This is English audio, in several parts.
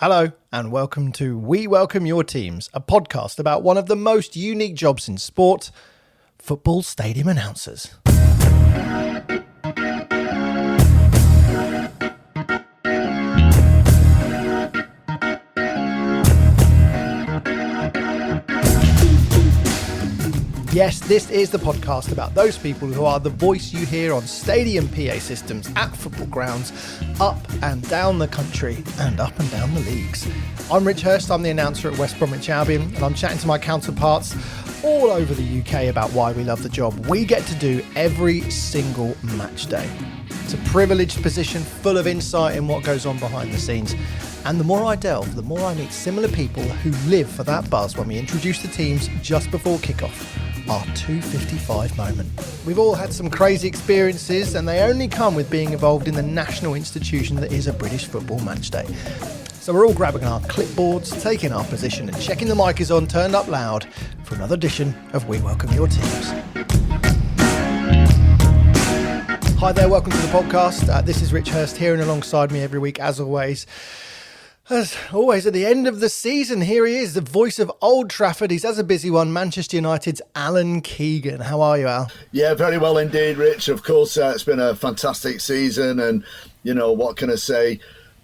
Hello and welcome to We Welcome Your Teams, a podcast about one of the most unique jobs in sport, football stadium announcers. Yes, this is the podcast about those people who are the voice you hear on stadium PA systems at football grounds, up and down the country and up and down the leagues. I'm Rich Hurst, I'm the announcer at West Bromwich Albion, and I'm chatting to my counterparts all over the UK about why we love the job we get to do every single match day. It's a privileged position full of insight in what goes on behind the scenes. And the more I delve, the more I meet similar people who live for that buzz when we introduce the teams just before kickoff. Our 2:55 moment. We've all had some crazy experiences, and they only come with being involved in the national institution that is a British football match day. So we're all grabbing our clipboards, taking our position and checking the mic is on, turned up loud for another edition of We Welcome Your Teams. Hi there, welcome to the podcast. This is Rich Hurst here, and alongside me every week, as always, at the end of the season, here he is, the voice of Old Trafford. He's as a busy one, Manchester United's Alan Keegan. How are you, Al? Yeah, very well indeed, Rich. Of course, it's been a fantastic season, and, you know, what can I say?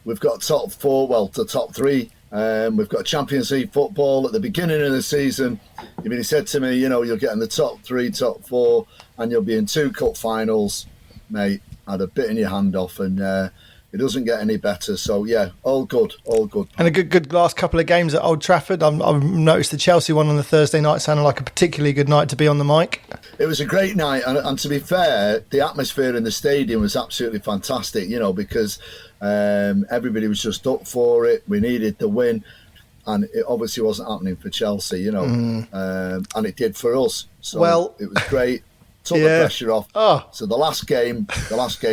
We've got top four, well, the top three. We've got Champions League football at the beginning of the season. He said to me, you know, you'll get in the top three, top four, and you'll be in 2 cup finals. Mate, I'd have bitten your hand off, and it doesn't get any better. So, yeah, all good. And a good last couple of games at Old Trafford. I've noticed the Chelsea one on the Thursday night sounded like a particularly good night to be on the mic. It was a great night. And to be fair, the atmosphere in the stadium was absolutely fantastic, you know, because everybody was just up for it. We needed the win. And it obviously wasn't happening for Chelsea, you know, and it did for us. So it was great. Took the pressure off. So the last game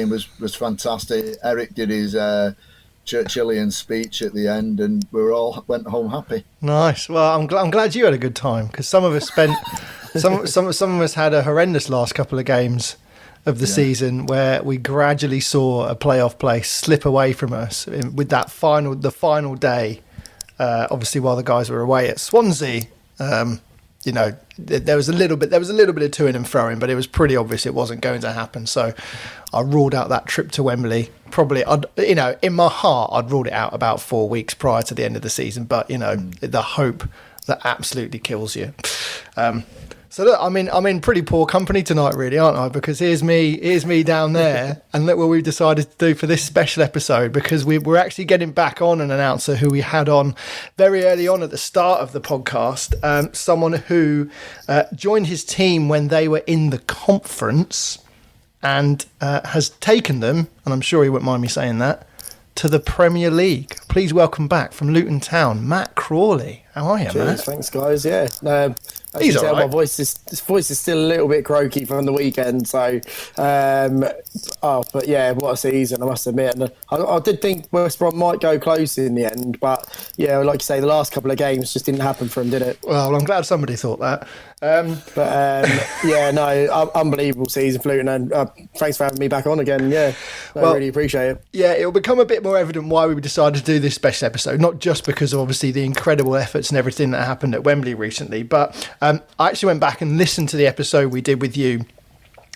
was fantastic. Eric did his Churchillian speech at the end, and we all went home happy. Nice. Well, I'm glad you had a good time, because some of us spent some of us had a horrendous last couple of games of the season where we gradually saw a playoff place slip away from us with the final day. Obviously, while the guys were away at Swansea. You know, there was a little bit of to-ing and fro-ing, but it was pretty obvious it wasn't going to happen. So I ruled out that trip to Wembley. Probably, in my heart, I'd ruled it out about 4 weeks prior to the end of the season. But, you know, the hope that absolutely kills you. So look, I'm in pretty poor company tonight, really, aren't I? Because here's me down there, and look what we've decided to do for this special episode, because we're actually getting back on an announcer who we had on very early on at the start of the podcast, someone who joined his team when they were in the conference and has taken them, and I'm sure he wouldn't mind me saying that, to the Premier League. Please welcome back from Luton Town, Matt Crawley. How are you, Matt? Thanks, guys. Yeah. As He's you tell, all right. my voice is still a little bit croaky from the weekend. So, but yeah, what a season, I must admit. And I did think West Brom might go close in the end, but yeah, like you say, the last couple of games just didn't happen for him, did it? Well, I'm glad somebody thought that. Unbelievable season for Luton, and thanks for having me back on again. Yeah, I really appreciate it. Yeah, it'll become a bit more evident why we decided to do this special episode, not just because of obviously the incredible efforts and everything that happened at Wembley recently, but I actually went back and listened to the episode we did with you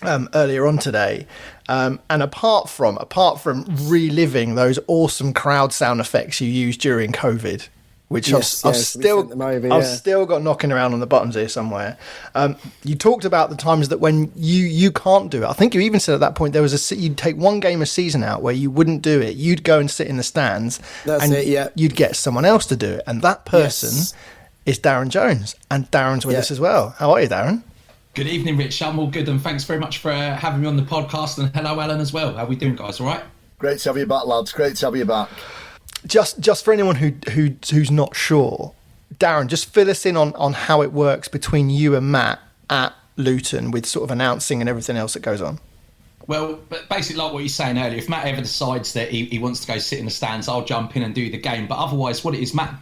earlier on today, and apart from reliving those awesome crowd sound effects you used during COVID, which I've still got knocking around on the buttons here somewhere. You talked about the times that when you can't do it. I think you even said at that point there was you'd take one game a season out where you wouldn't do it. You'd go and sit in the stands, you'd get someone else to do it, and that person is Darren Jones, and Darren's with us as well. How are you, Darren? Good evening, Rich. I'm all good, and thanks very much for having me on the podcast. And hello, Alan, as well. How are we doing, guys? All right? Great to have you back, lads. Great to have you back. Just for anyone who's not sure, Darren, just fill us in on how it works between you and Matt at Luton with sort of announcing and everything else that goes on. Well, basically like what you're saying earlier, if Matt ever decides that he wants to go sit in the stands, I'll jump in and do the game. But otherwise, what it is, Matt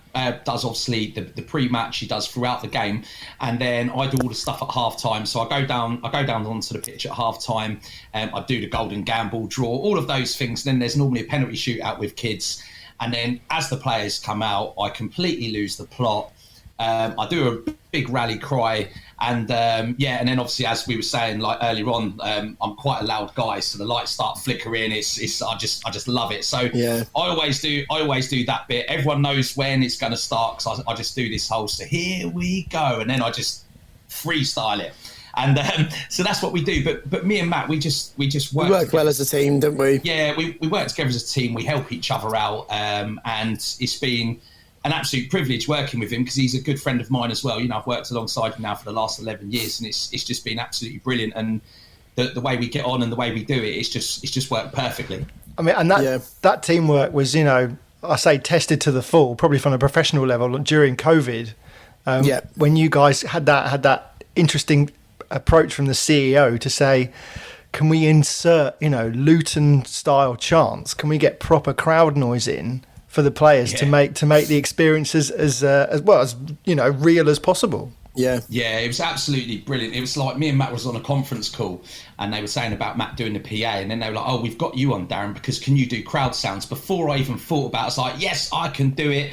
does obviously the pre-match, he does throughout the game, and then I do all the stuff at half-time. So I go down onto the pitch at half-time, I do the golden gamble, draw, all of those things. And then there's normally a penalty shootout with kids. And then as the players come out, I completely lose the plot. I do a big rally cry, and and then obviously, as we were saying like earlier on, I'm quite a loud guy, so the lights start flickering. I just love it. So I always do that bit. Everyone knows when it's going to start, because I just do this whole so here we go, and then I just freestyle it. And so that's what we do. But me and Matt, we just work well as a team, don't we? Yeah, we work together as a team. We help each other out, and it's been an absolute privilege working with him, because he's a good friend of mine as well. You know, I've worked alongside him now for the last 11 years, and it's just been absolutely brilliant. And the way we get on and the way we do it, it's just worked perfectly. I mean, and that teamwork was, you know, I say tested to the full, probably from a professional level during COVID. When you guys had that interesting approach from the CEO to say, can we insert, you know, Luton style chants? Can we get proper crowd noise in for the players to make the experiences as well as, you know, real as possible? Yeah, it was absolutely brilliant. It was like me and Matt was on a conference call, and they were saying about Matt doing the PA, and then they were like, "Oh, we've got you on, Darren, because can you do crowd sounds?" Before I even thought about it, I was like, "Yes, I can do it,"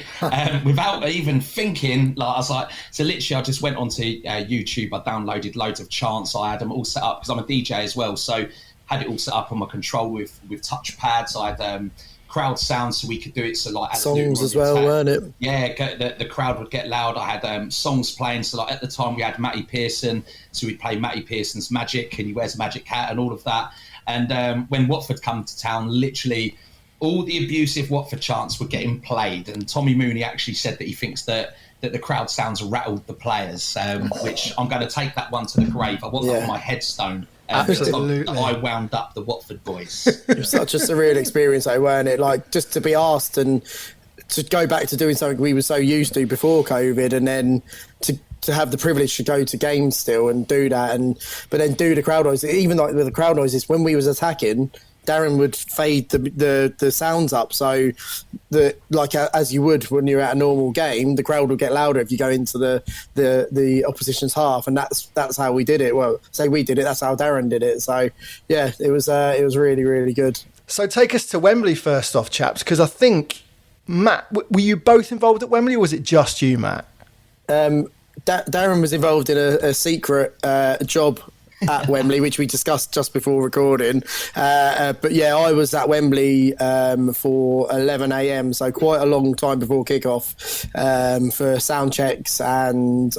without even thinking. Like I was like, so literally, I just went onto YouTube. I downloaded loads of chants. I had them all set up because I'm a DJ as well, so had it all set up on my control with touch pads. I had crowd sounds so we could do it, so like songs as well, weren't it? Yeah, the crowd would get loud. I had songs playing, so like at the time we had Matty Pearson, so we'd play Matty Pearson's Magic, and he wears a magic hat and all of that. And when Watford come to town, literally all the abusive Watford chants were getting played, and Tommy Mooney actually said that he thinks that the crowd sounds rattled the players, which I'm going to take that one to the grave. I want that on my headstone. Absolutely. I wound up the Watford boys. It was such a surreal experience, though, weren't it? Like, just to be asked and to go back to doing something we were so used to before COVID, and then to have the privilege to go to games still and do that, but then do the crowd noise. Even like with the crowd noises, when we was attacking, Darren would fade the sounds up, so that, like as you would when you're at a normal game, the crowd would get louder if you go into the opposition's half, and that's how we did it. Well, say we did it, that's how Darren did it. So yeah, it was really, really good. So take us to Wembley first off, chaps, because I think Matt, were you both involved at Wembley, or was it just you, Matt? Darren was involved in a secret job at Wembley, which we discussed just before recording. But yeah, I was at Wembley for 11 a.m, so quite a long time before kickoff, for sound checks and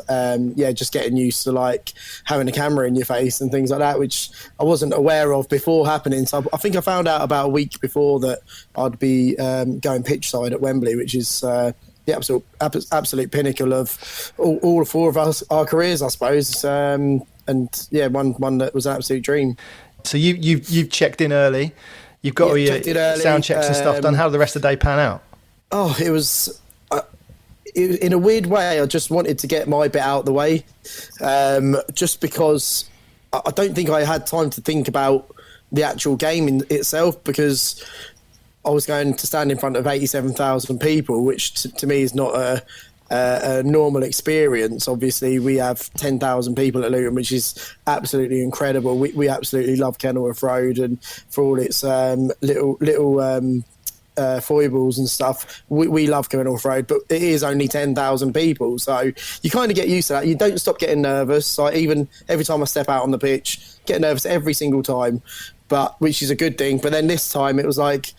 just getting used to like having a camera in your face and things like that, which I wasn't aware of before happening. So I think I found out about a week before that I'd be going pitch side at Wembley, which is the absolute pinnacle of all four of us, our careers, I suppose. And yeah, one that was an absolute dream. So you've checked in early. You've got all your sound checks and stuff done. How did the rest of the day pan out? Oh, it was in a weird way. I just wanted to get my bit out of the way, just because I don't think I had time to think about the actual game in itself, because I was going to stand in front of 87,000 people, which to me is not a normal experience. Obviously, we have 10,000 people at Luton, which is absolutely incredible. We absolutely love Kenilworth Road, and for all its little foibles and stuff, we love Kenilworth Road, but it is only 10,000 people, so you kind of get used to that. You don't stop getting nervous. Like, even every time I step out on the pitch, get nervous every single time, but which is a good thing. But then this time it was like,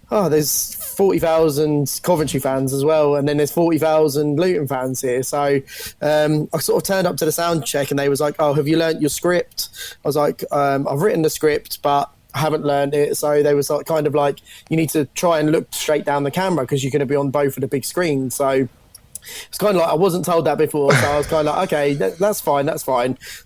there's 40,000 Coventry fans as well, and then there's 40,000 Luton fans here. So I sort of turned up to the sound check, and they was like, "Oh, have you learnt your script?" I was like, "I've written the script, but I haven't learned it." So they was like, kind of like, "You need to try and look straight down the camera because you're going to be on both of the big screens." So it's kind of like, I wasn't told that before, so I was kind of like, okay, that's fine.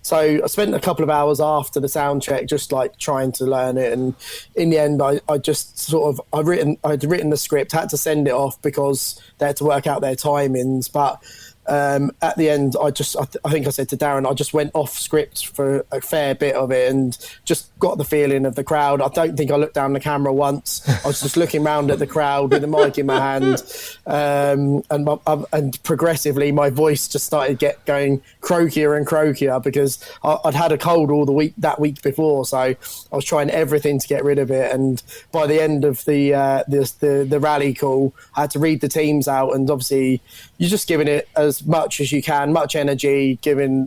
So I spent a couple of hours after the sound check just like trying to learn it, and in the end I just sort of I'd written the script, had to send it off because they had to work out their timings, but at the end, I think I said to Darren, I just went off script for a fair bit of it and just got the feeling of the crowd. I don't think I looked down the camera once. I was just looking around at the crowd with the mic in my hand, and progressively my voice just started going croakier and croakier because I'd had a cold all that week before, so I was trying everything to get rid of it. And by the end of the rally call, I had to read the teams out, and obviously you're just giving it as much as you can, much energy, giving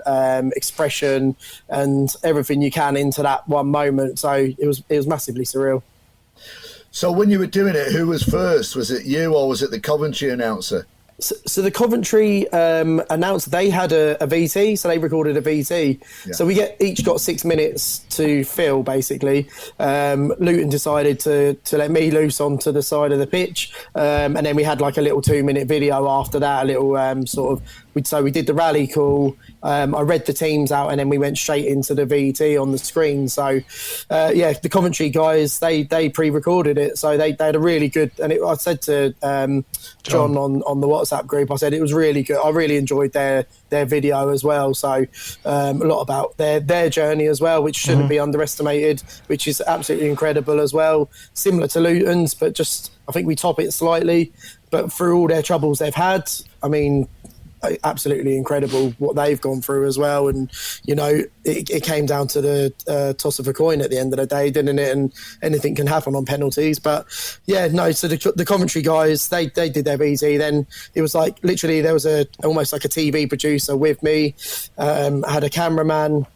expression and everything you can into that one moment. So it was massively surreal. So when you were doing it, who was first? Was it you or was it the Coventry announcer? So the Coventry announced they had a VT, so they recorded a VT. Yeah. So we each got 6 minutes to fill, basically. Luton decided to let me loose onto the side of the pitch, and then we had like a little 2-minute video after that, a little so we did the rally call. I read the teams out, and then we went straight into the VT on the screen. So, the Coventry guys, they pre-recorded it. So they had a really good, and I said to John on the WhatsApp group, I said it was really good. I really enjoyed their video as well. So a lot about their journey as well, which shouldn't be underestimated, which is absolutely incredible as well. Similar to Luton's, but just, I think we top it slightly. But through all their troubles they've had, I mean, absolutely incredible what they've gone through as well. And it came down to the toss of a coin at the end of the day, didn't it? And anything can happen on penalties. But so the Coventry guys, they did their VT. Then it was like literally there was almost like a TV producer with me, had a cameraman,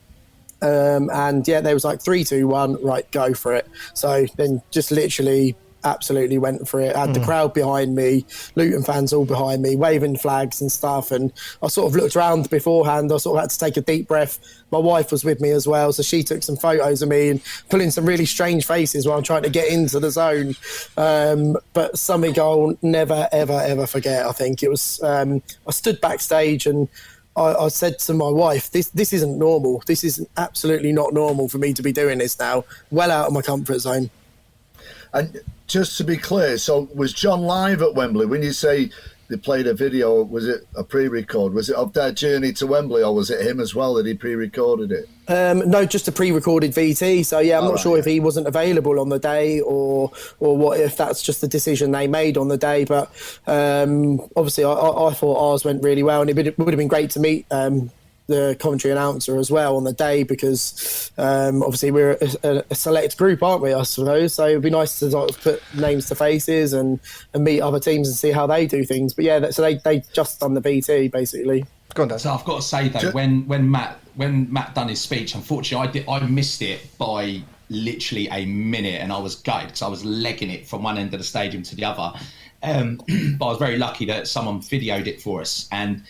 and there was like 3, 2, 1, right, go for it. So then just literally absolutely went for it. I had the crowd behind me, Luton fans all behind me, waving flags and stuff. And I sort of looked around beforehand. I sort of had to take a deep breath. My wife was with me as well, so she took some photos of me and pulling some really strange faces while I'm trying to get into the zone. But something I'll never, ever, ever forget. I think it was, I stood backstage and I said to my wife, this isn't normal. This is absolutely not normal for me to be doing this now. Well out of my comfort zone. And just to be clear, so was John live at Wembley? When you say they played a video, was it a pre-record? Was it of their journey to Wembley, or was it him as well that he pre-recorded it? No, just a pre-recorded VT. So I'm not sure if he wasn't available on the day or what, if that's just the decision they made on the day. But obviously, I thought ours went really well, and it would have been great to meet the Coventry announcer as well on the day, because obviously we're a select group, aren't we, I suppose? So it'd be nice to sort of put names to faces and meet other teams and see how they do things. But so they just done the VT basically. Go on, Dan. So I've got to say though, when Matt done his speech, unfortunately I missed it by literally a minute, and I was gutted because I was legging it from one end of the stadium to the other. But I was very lucky that someone videoed it for us. And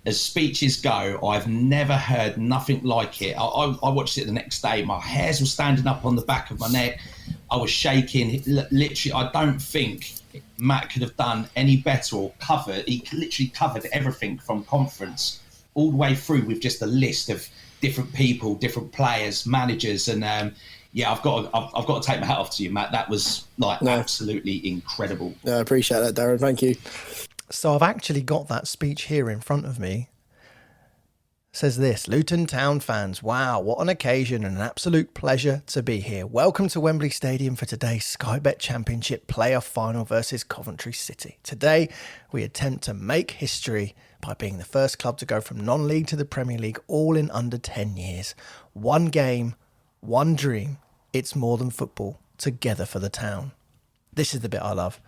as speeches go, I've never heard nothing like it. I watched it the next day. My hairs were standing up on the back of my neck. I was shaking. Literally, I don't think Matt could have done any better or covered. He literally covered everything from conference all the way through with just a list of different people, different players, managers, and I've got to take my hat off to you, Matt. That was absolutely incredible. I appreciate that, Darren. Thank you. So I've actually got that speech here in front of me. It says this: Luton Town fans, wow, what an occasion and an absolute pleasure to be here. Welcome to Wembley Stadium for today's Sky Bet Championship playoff final versus Coventry City. Today, we attempt to make history by being the first club to go from non-league to the Premier League all in under 10 years. One game, one dream. It's more than football. Together for the town. This is the bit I love.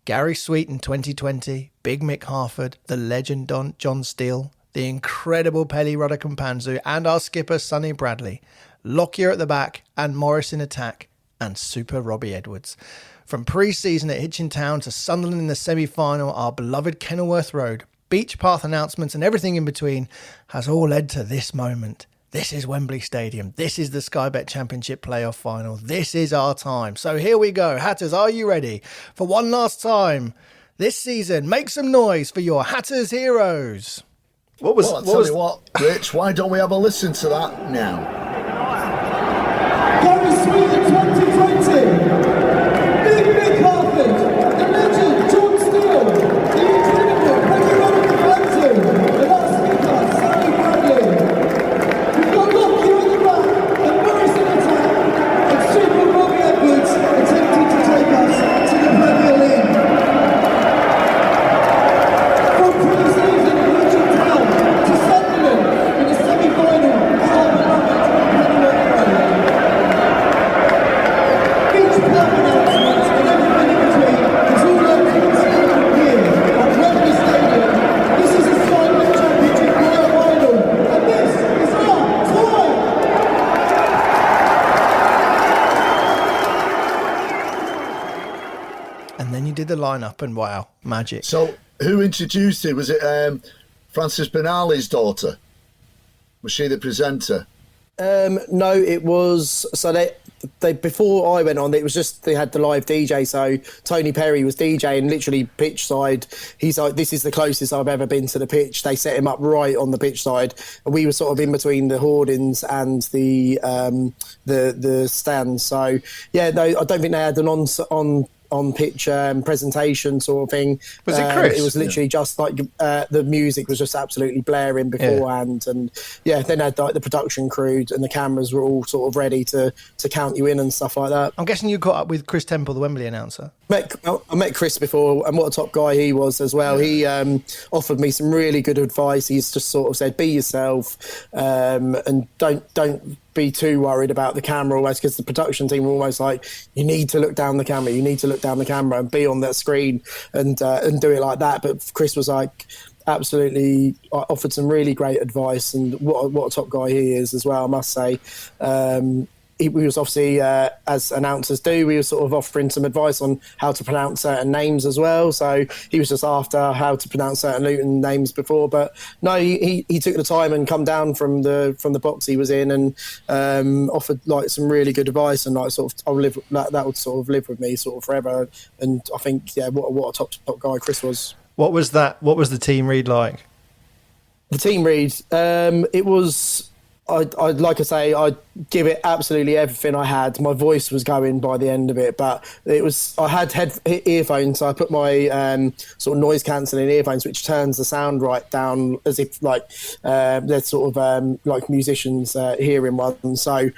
Gary Sweet in 2020, Big Mick Harford, the legend John Steele, the incredible Pelly Rudder-Kampanzu, and our skipper Sonny Bradley, Lockyer at the back and Morris in attack, and Super Robbie Edwards. From pre-season at Hitchin Town to Sunderland in the semi-final, our beloved Kenilworth Road, beach path announcements and everything in between has all led to this moment. This is Wembley Stadium. This is the Sky Bet Championship playoff final. This is our time. So here we go. Hatters, are you ready? For one last time this season, make some noise for your Hatters heroes. Tell you what, Rich, why don't we have a listen to that now? Gary Sweet in 2020. Big Mick Harford. The legend John Steele. The incredible Pelly Rudder-Kampanzu. lineup, and wow, magic. So, who introduced it? Was it Francis Benali's daughter? Was she the presenter? No, it was. So they before I went on, it was just they had the live DJ. So Tony Perry was DJing, literally pitch side. He's like, this is the closest I've ever been to the pitch. They set him up right on the pitch side, and we were sort of in between the hoardings and the stands. So yeah, no, I don't think they had an on pitch presentation sort of thing. Was it Chris? It was literally just like the music was just absolutely blaring beforehand, and then had like the production crew and the cameras were all sort of ready to count you in and stuff like that. I'm guessing you caught up with Chris Temple, the Wembley announcer. I met Chris before, and what a top guy he was as well. He offered me some really good advice. He's just sort of said, be yourself, and don't be too worried about the camera, almost, because the production team were almost like, you need to look down the camera, and be on that screen and do it like that. But Chris was like, absolutely offered some really great advice, and what a top guy he is as well, I must say. We was obviously, as announcers do, we were sort of offering some advice on how to pronounce certain names as well. So he was just after how to pronounce certain Luton names before. But no, he took the time and come down from the box he was in and offered like some really good advice, and like sort of that would sort of live with me sort of forever. And I think what a top guy Chris was. What was that? What was the team read like? The team read, it was. I'd like to say I'd give it absolutely everything I had. My voice was going by the end of it, but I had earphones, so I put my sort of noise cancelling earphones, which turns the sound right down as if like they're sort of like musicians hearing one. So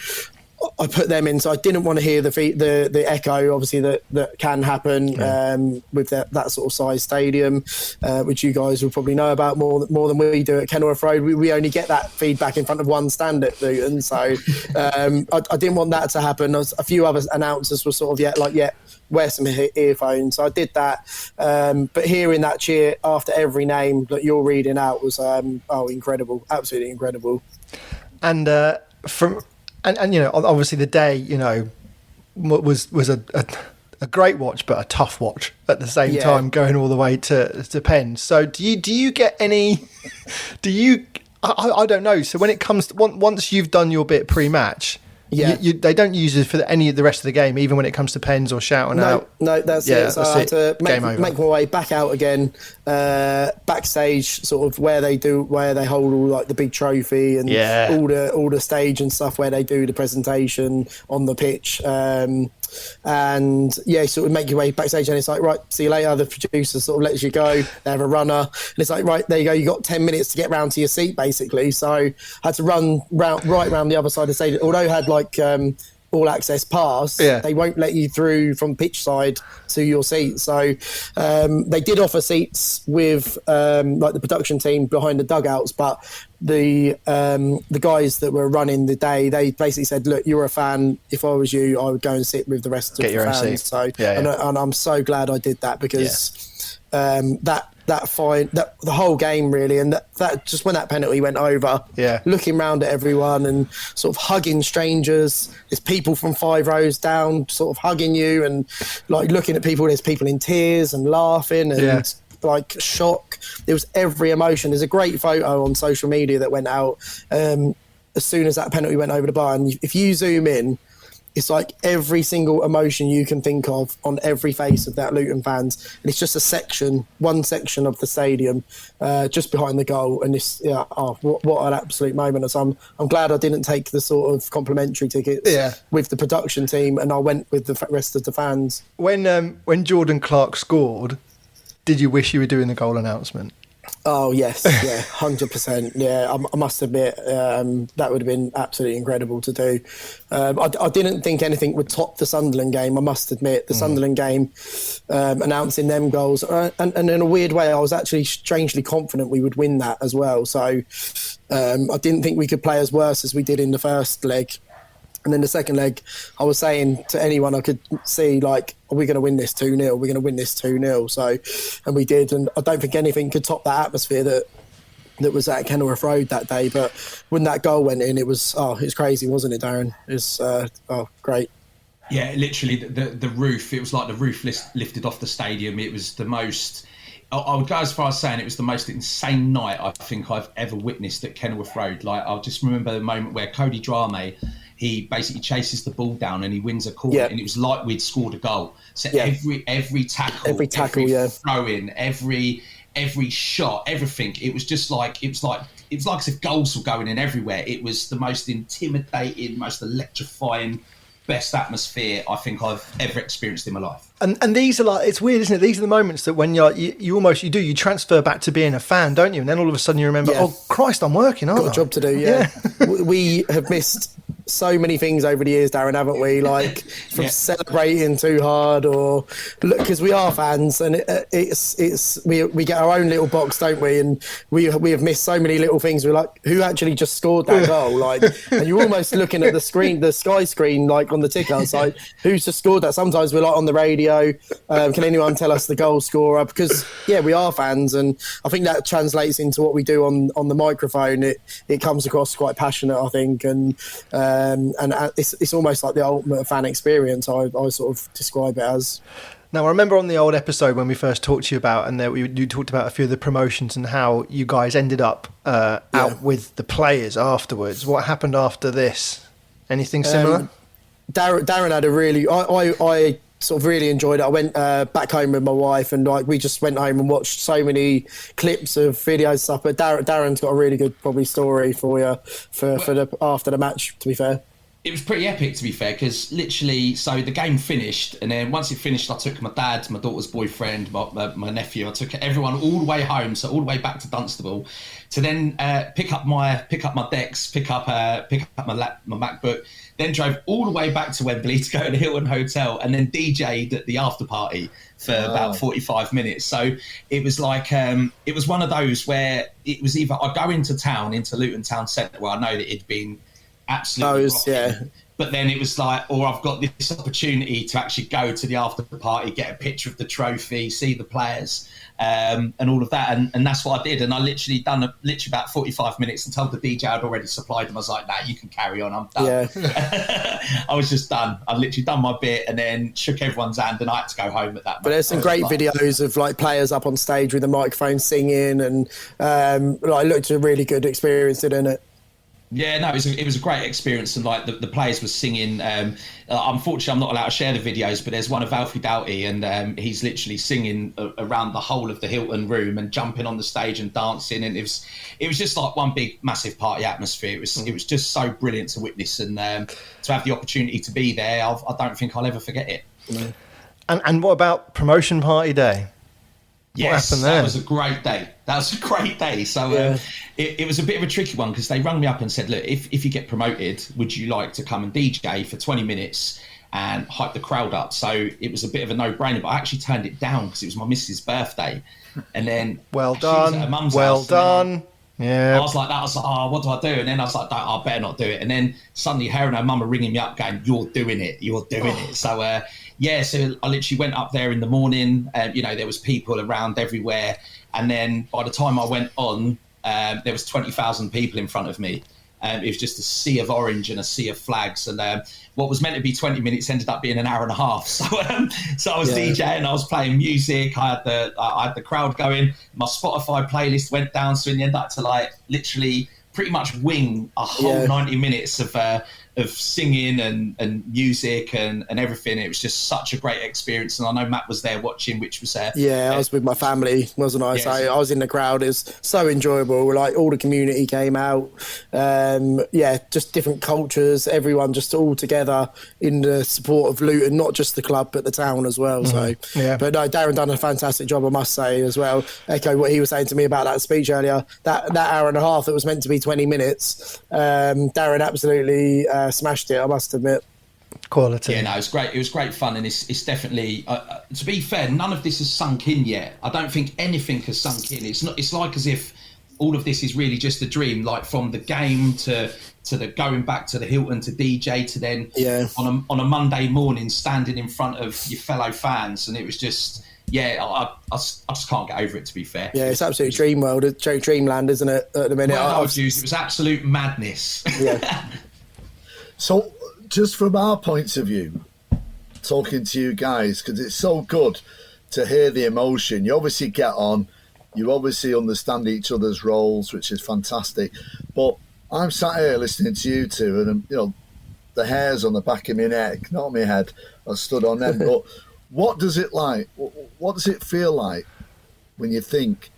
I put them in, so I didn't want to hear the echo, obviously, that can happen with that sort of size stadium, which you guys will probably know about more than we do at Kenilworth Road. We only get that feedback in front of one stand at Luton, so I didn't want that to happen. A few other announcers were sort of wear some earphones. So I did that, but hearing that cheer after every name that you're reading out was incredible, absolutely incredible. And And you know, obviously the day, you know, was a great watch, but a tough watch at the same time, going all the way to Pens. So do you get any? I don't know. So when it comes to, once you've done your bit pre-match, they don't use it for any of the rest of the game, even when it comes to Pens or shouting out. No, that's it. So I had to make my way back out again, backstage, sort of where they hold all like the big trophy and all the stage and stuff where they do the presentation on the pitch. And sort of make your way backstage, and it's like, right, see you later. The producer sort of lets you go. They have a runner, and it's like, right, there you go. You got 10 minutes to get round to your seat, basically. So I had to run right round the other side of the stadium. Although I had like all access pass, they won't let you through from pitch side to your seat. So they did offer seats with like the production team behind the dugouts, but the guys that were running the day, they basically said, look, you're a fan, if I was you, I would go and sit with the rest of the fans. So and I'm so glad I did that, because the whole game really, and that just when that penalty went over, looking round at everyone and sort of hugging strangers. There's people from 5 rows down sort of hugging you, and like looking at people. There's people in tears and laughing and like shock. There was every emotion. There's a great photo on social media that went out as soon as that penalty went over the bar, and if you zoom in, it's like every single emotion you can think of on every face of that Luton fans. And it's just one section of the stadium, just behind the goal. And it's, what an absolute moment. So I'm glad I didn't take the sort of complimentary tickets with the production team, and I went with the rest of the fans. When Jordan Clark scored, did you wish you were doing the goal announcement? Oh yes, 100%. Yeah, I must admit that would have been absolutely incredible to do. I didn't think anything would top the Sunderland game. I must admit, the Sunderland game, announcing them goals, and in a weird way, I was actually strangely confident we would win that as well. So I didn't think we could play as worse as we did in the first leg. And then the second leg, I was saying to anyone I could see, like, are we going to win this 2-0? We're going to win this 2-0. So, and we did. And I don't think anything could top that atmosphere that was at Kenilworth Road that day. But when that goal went in, it was crazy, wasn't it, Darren? It was, great. Yeah, literally the roof. It was like the roof lifted off the stadium. It was the most. I would go as far as saying it was the most insane night I think I've ever witnessed at Kenilworth Road. Like, I'll just remember the moment where Cody Drame, he basically chases the ball down and he wins a corner, and it was like we'd scored a goal. So every tackle, every throw in, every shot, everything. It was just like it was like as if goals were going in everywhere. It was the most intimidating, most electrifying, best atmosphere I think I've ever experienced in my life. And these are like, it's weird, isn't it? These are the moments that when you transfer back to being a fan, don't you? And then all of a sudden you remember, oh Christ, I'm working, aren't I? Got a job to do, yeah. We have missed so many things over the years, Darren, haven't we? Like from celebrating too hard, or because we are fans, and we get our own little box, don't we? And we have missed so many little things. We're like, who actually just scored that goal? Like, and you're almost looking at the screen, the Sky screen, like on the ticker outside, who's just scored that? Sometimes we're like on the radio. Can anyone tell us the goal scorer? Because we are fans, and I think that translates into what we do on the microphone. It comes across quite passionate, I think, and it's almost like the ultimate fan experience. I sort of describe it as. Now, I remember on the old episode when we first talked to you about, and you talked about a few of the promotions and how you guys ended up out with the players afterwards. What happened after this? Anything similar? Darren had a really. I sort of really enjoyed it. I went back home with my wife, and like we just went home and watched so many clips of videos and stuff. But Darren's got a really good probably story for you for after the match, to be fair. It was pretty epic, to be fair, because literally, so the game finished, and then once it finished, I took my dad, my daughter's boyfriend, my nephew. I took everyone all the way home, so all the way back to Dunstable, to then pick up my decks, pick up my MacBook. Then drove all the way back to Wembley to go to the Hilton Hotel, and then DJ'd at the after party for about 45 minutes. So it was like, it was one of those where it was either I go into Luton Town Centre, where I know that it'd been absolutely rocking, but then it was like, or I've got this opportunity to actually go to the after party, get a picture of the trophy, see the players, and all of that, and that's what I did. And I literally done about 45 minutes and told the DJ I'd already supplied him. I was like, nah, you can carry on, I'm done. I was just done. I literally done my bit and then shook everyone's hand, and I had to go home at that moment. But there's some great videos of like players up on stage with a microphone singing, and it looked a really good experience, didn't it? Yeah, no, it was a great experience, and like the players were singing. Unfortunately, I'm not allowed to share the videos, but there's one of Alfie Doughty, and he's literally singing around the whole of the Hilton room and jumping on the stage and dancing, and it was just like one big massive party atmosphere. It was just so brilliant to witness, and to have the opportunity to be there, I don't think I'll ever forget it. No. And what about promotion party day? Yes, that was a great day. So it was a bit of a tricky one, because they rang me up and said, look, if you get promoted, would you like to come and DJ for 20 minutes and hype the crowd up? So it was a bit of a no-brainer, but I actually turned it down because it was my missus' birthday. And then well done. Yeah. I was like, oh, what do I do? And then I was like, I better not do it. And then suddenly her and her mum are ringing me up going, you're doing it. So so I literally went up there in the morning. There was people around everywhere, and then by the time I went on, there was 20,000 people in front of me. It was just a sea of orange and a sea of flags, and what was meant to be 20 minutes ended up being an hour and a half. So I was DJing, I was playing music, I had the crowd going. My Spotify playlist went down, so in the end I had to like literally pretty much wing a whole 90 minutes of singing and music and everything. It was just such a great experience, and I know Matt was there watching, which was I was with my family, wasn't I? So I was in the crowd. It was so enjoyable. Like all the community came out, just different cultures, everyone just all together in the support of Luton, not just the club but the town as well. So but no, Darren done a fantastic job, I must say, as well. Echo what he was saying to me about that speech earlier, that hour and a half that was meant to be 20 minutes. Darren absolutely smashed it, I must admit. Quality. Yeah, no, it was great. It was great fun, and it's definitely. To be fair, none of this has sunk in yet. I don't think anything has sunk in. It's not. It's like as if all of this is really just a dream. Like from the game to the going back to the Hilton to DJ to then on a Monday morning standing in front of your fellow fans, and it was just. Yeah, I just can't get over it, to be fair. Yeah, it's absolutely dreamland, isn't it, at the minute? Well, it was absolute madness. Yeah. So, just from our points of view, talking to you guys, because it's so good to hear the emotion. You obviously get on, you obviously understand each other's roles, which is fantastic. But I'm sat here listening to you two, and the hairs on the back of my neck, not my head, I stood on them. But what does it feel like when you think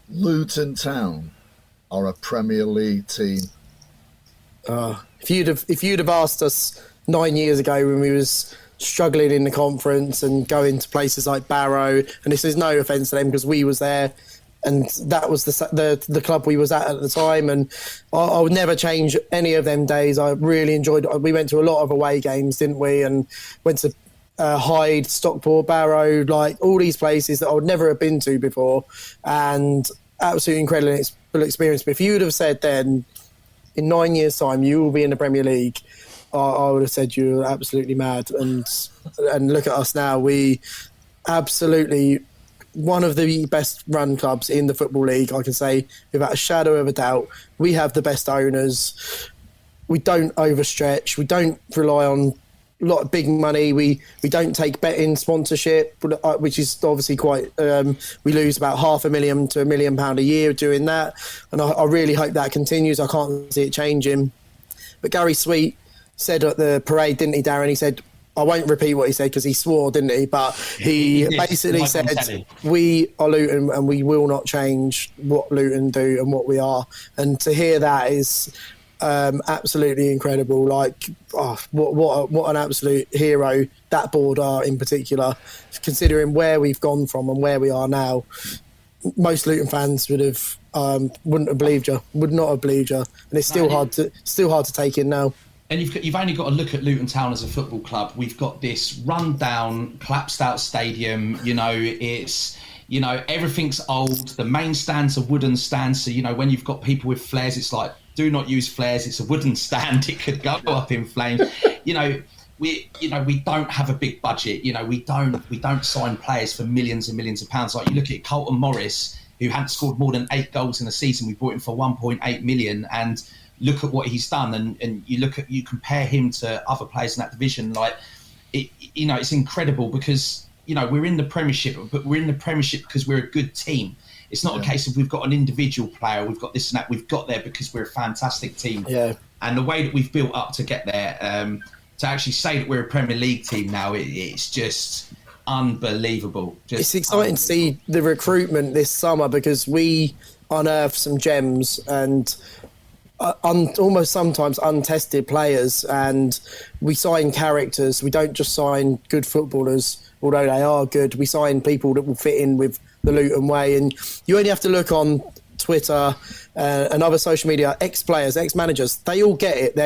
Luton Town are a Premier League team? If you'd have asked us 9 years ago when we was struggling in the conference and going to places like Barrow, and this is no offence to them because we was there, and that was the club we was at the time, and I would never change any of them days. I really enjoyed it. We went to a lot of away games, didn't we? And went to Hyde, Stockport, Barrow, like all these places that I would never have been to before, and absolutely incredible experience. But if you would have said then, in 9 years' time, you will be in the Premier League, I would have said you're absolutely mad. And look at us now. We absolutely one of the best run clubs in the Football League, I can say without a shadow of a doubt. We have the best owners. We don't overstretch. We don't rely on a lot of big money. We don't take betting sponsorship, which is obviously quite. We lose about £500,000 to £1 million a year doing that, and I really hope that continues. I can't see it changing. But Gary Sweet said at the parade, didn't he, Darren? He said, I won't repeat what he said because he swore, didn't he? But he basically said, we are Luton and we will not change what Luton do and what we are. And to hear that is absolutely incredible. Like, what an absolute hero that board are in particular, considering where we've gone from and where we are now. Most Luton fans would not have believed you, and it's still hard to take in now. And you've only got to look at Luton Town as a football club. We've got this run-down, collapsed-out stadium. It's everything's old. The main stands are wooden stands. So when you've got people with flares, it's like, do not use flares. It's a wooden stand. It could go up in flames. We don't have a big budget. We don't sign players for millions and millions of pounds. Like you look at Carlton Morris, who hadn't scored more than 8 goals in a season. We bought him for 1.8 million, and look at what he's done. And you compare him to other players in that division. Like it's incredible because we're in the Premiership, but we're in the Premiership because we're a good team. It's not a case of we've got an individual player, we've got this and that. We've got there because we're a fantastic team. Yeah. And the way that we've built up to get there, to actually say that we're a Premier League team now, it's just unbelievable. It's exciting to see the recruitment this summer because we unearthed some gems and almost sometimes untested players, and we sign characters. We don't just sign good footballers, although they are good. We sign people that will fit in with the Luton way, and you only have to look on Twitter and other social media. Ex-players, ex-managers, they all get it.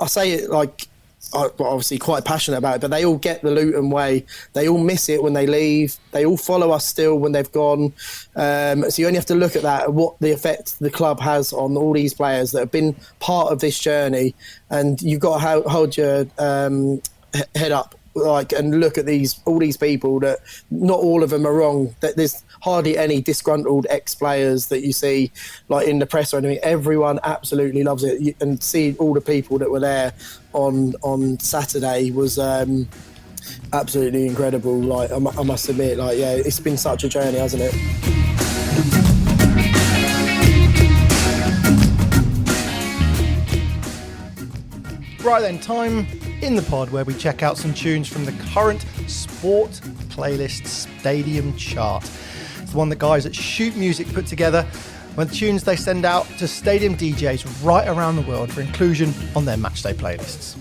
I say it like I'm obviously quite passionate about it, but they all get the Luton way. They all miss it when they leave. They all follow us still when they've gone. So you only have to look at that, what the effect the club has on all these players that have been part of this journey. And you've got to hold your head up, and look at all these people that not all of them are wrong. That there's hardly any disgruntled ex-players that you see like in the press or anything. Everyone absolutely loves it, and see all the people that were there on Saturday was absolutely incredible. Like I must admit, it's been such a journey, hasn't it? Right then, time in the pod where we check out some tunes from the current Sport Playlist Stadium chart. It's the one that guys at Shoot Music put together, when tunes they send out to stadium DJs right around the world for inclusion on their matchday playlists.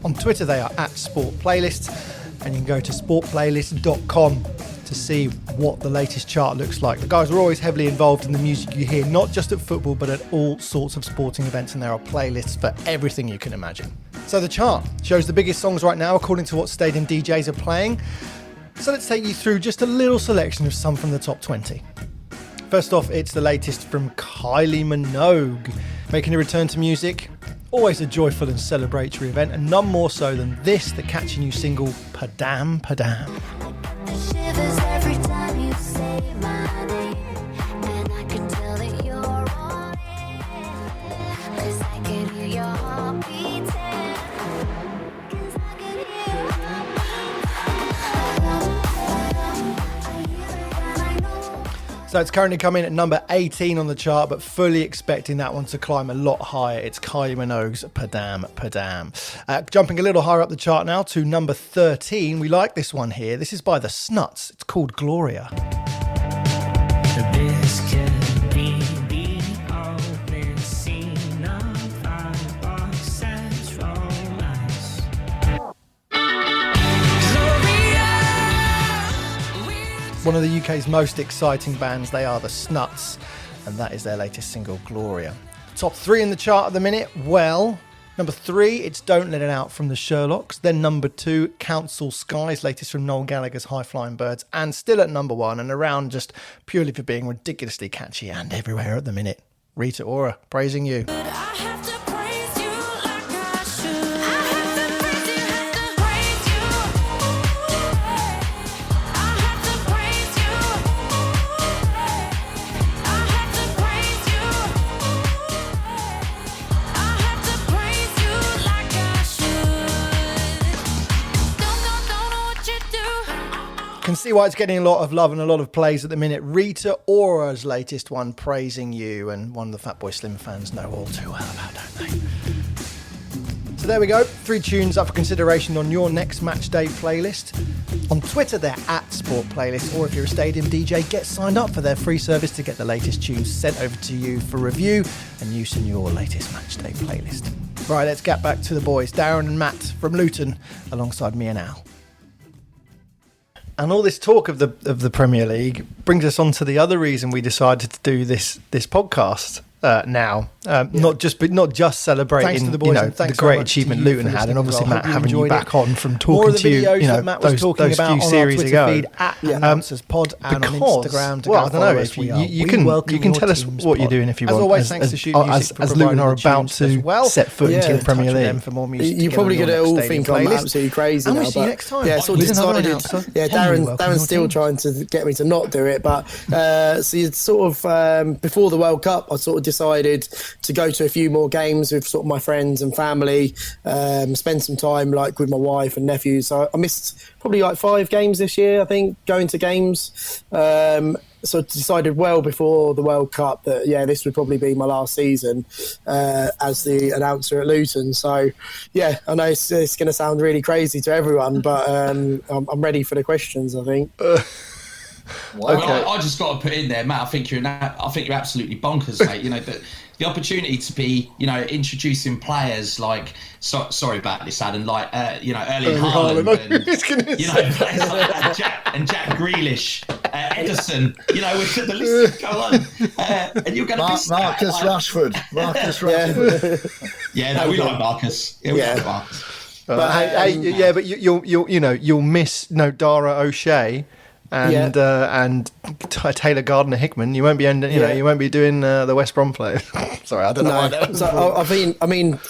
On Twitter they are at Sport Playlists, and you can go to sportplaylist.com to see what the latest chart looks like. The guys are always heavily involved in the music you hear, not just at football but at all sorts of sporting events, and there are playlists for everything you can imagine. So the chart shows the biggest songs right now according to what stadium DJs are playing. So let's take you through just a little selection of some from the top 20. First off, it's the latest from Kylie Minogue, making a return to music. Always a joyful and celebratory event, and none more so than this, the catchy new single, Padam Padam. Shivers every time you say my name, and I can tell that you're on it, 'cause I can hear your heart beating, 'cause I can hear your heart beating. So it's currently coming at number 18 on the chart, but fully expecting that one to climb a lot higher. It's Kylie Minogue's Padam Padam. Jumping a little higher up the chart now to number 13. We like this one here. This is by the Snuts. It's called Gloria. This could be the open scene of our central lights. One of the UK's most exciting bands, they are the Snuts, and that is their latest single, Gloria. Top 3 in the chart at the minute, well, number 3, it's Don't Let It Out from the Sherlocks. Then number 2, Council Skies, latest from Noel Gallagher's High Flying Birds. And still at number 1, and around just purely for being ridiculously catchy and everywhere at the minute, Rita Ora, Praising You. I have to praise you like I should. I have to praise you, have to praise you. I have to praise you. I have to praise you. I have to praise you like I should. Don't know what you do. Can see why it's getting a lot of love and a lot of plays at the minute. Rita Ora's latest one, Praising You, and one of the Fatboy Slim fans know all too well about, don't they? So there we go, 3 tunes up for consideration on your next match day playlist. On Twitter, they're at Sport Playlist, or if you're a stadium DJ, get signed up for their free service to get the latest tunes sent over to you for review and use in your latest match day playlist. Right, let's get back to the boys, Darren and Matt from Luton, alongside me and Al. And all this talk of the Premier League brings us on to the other reason we decided to do this podcast now. Not just celebrating Thanks to the boys, and the thanks great very much achievement to you Luton for had, and listening as obviously well. Matt Hope you having you enjoyed back it. on from More talking of the to you, videos that Matt was talking those about few on our series Twitter ago. feed at the Announcers Pod and on Instagram. To well, I go don't know follow if us. you We can welcome you can your tell us teams what you're pod. doing if you As want. always, thanks to Shoot Music for as Luton are providing the about tunes as to well. set foot into the Premier League. For more music You're probably going to all think I'm absolutely crazy and now. we'll see you but next time. Yeah, sort of With another decided. announcer. Yeah, Henry, welcome Darren's your still team. trying to get me to not do it. But so you sort of before the World Cup, I sort of decided to go to a few more games with sort of my friends and family, spend some time like with my wife and nephews. So I missed probably like 5 games this year, I think, going to games. So I decided well before the World Cup that, yeah, this would probably be my last season as the announcer at Luton. So, yeah, I know it's going to sound really crazy to everyone, but I'm ready for the questions, I think. Wow. Well, I just got to put in there, Matt. I think you're absolutely bonkers, mate. You know, the opportunity to be, introducing players like, sorry about this, Adam, like, Erling Haaland, and, players like Jack Grealish, Edison. The list could go on. And you're going to be Marcus Rashford. Yeah, no, we like Marcus. Yeah, we like Marcus. But you'll miss Dara O'Shea and Taylor Gardner Hickman. You won't be you won't be doing the West Brom players. Sorry, I don't know why that was.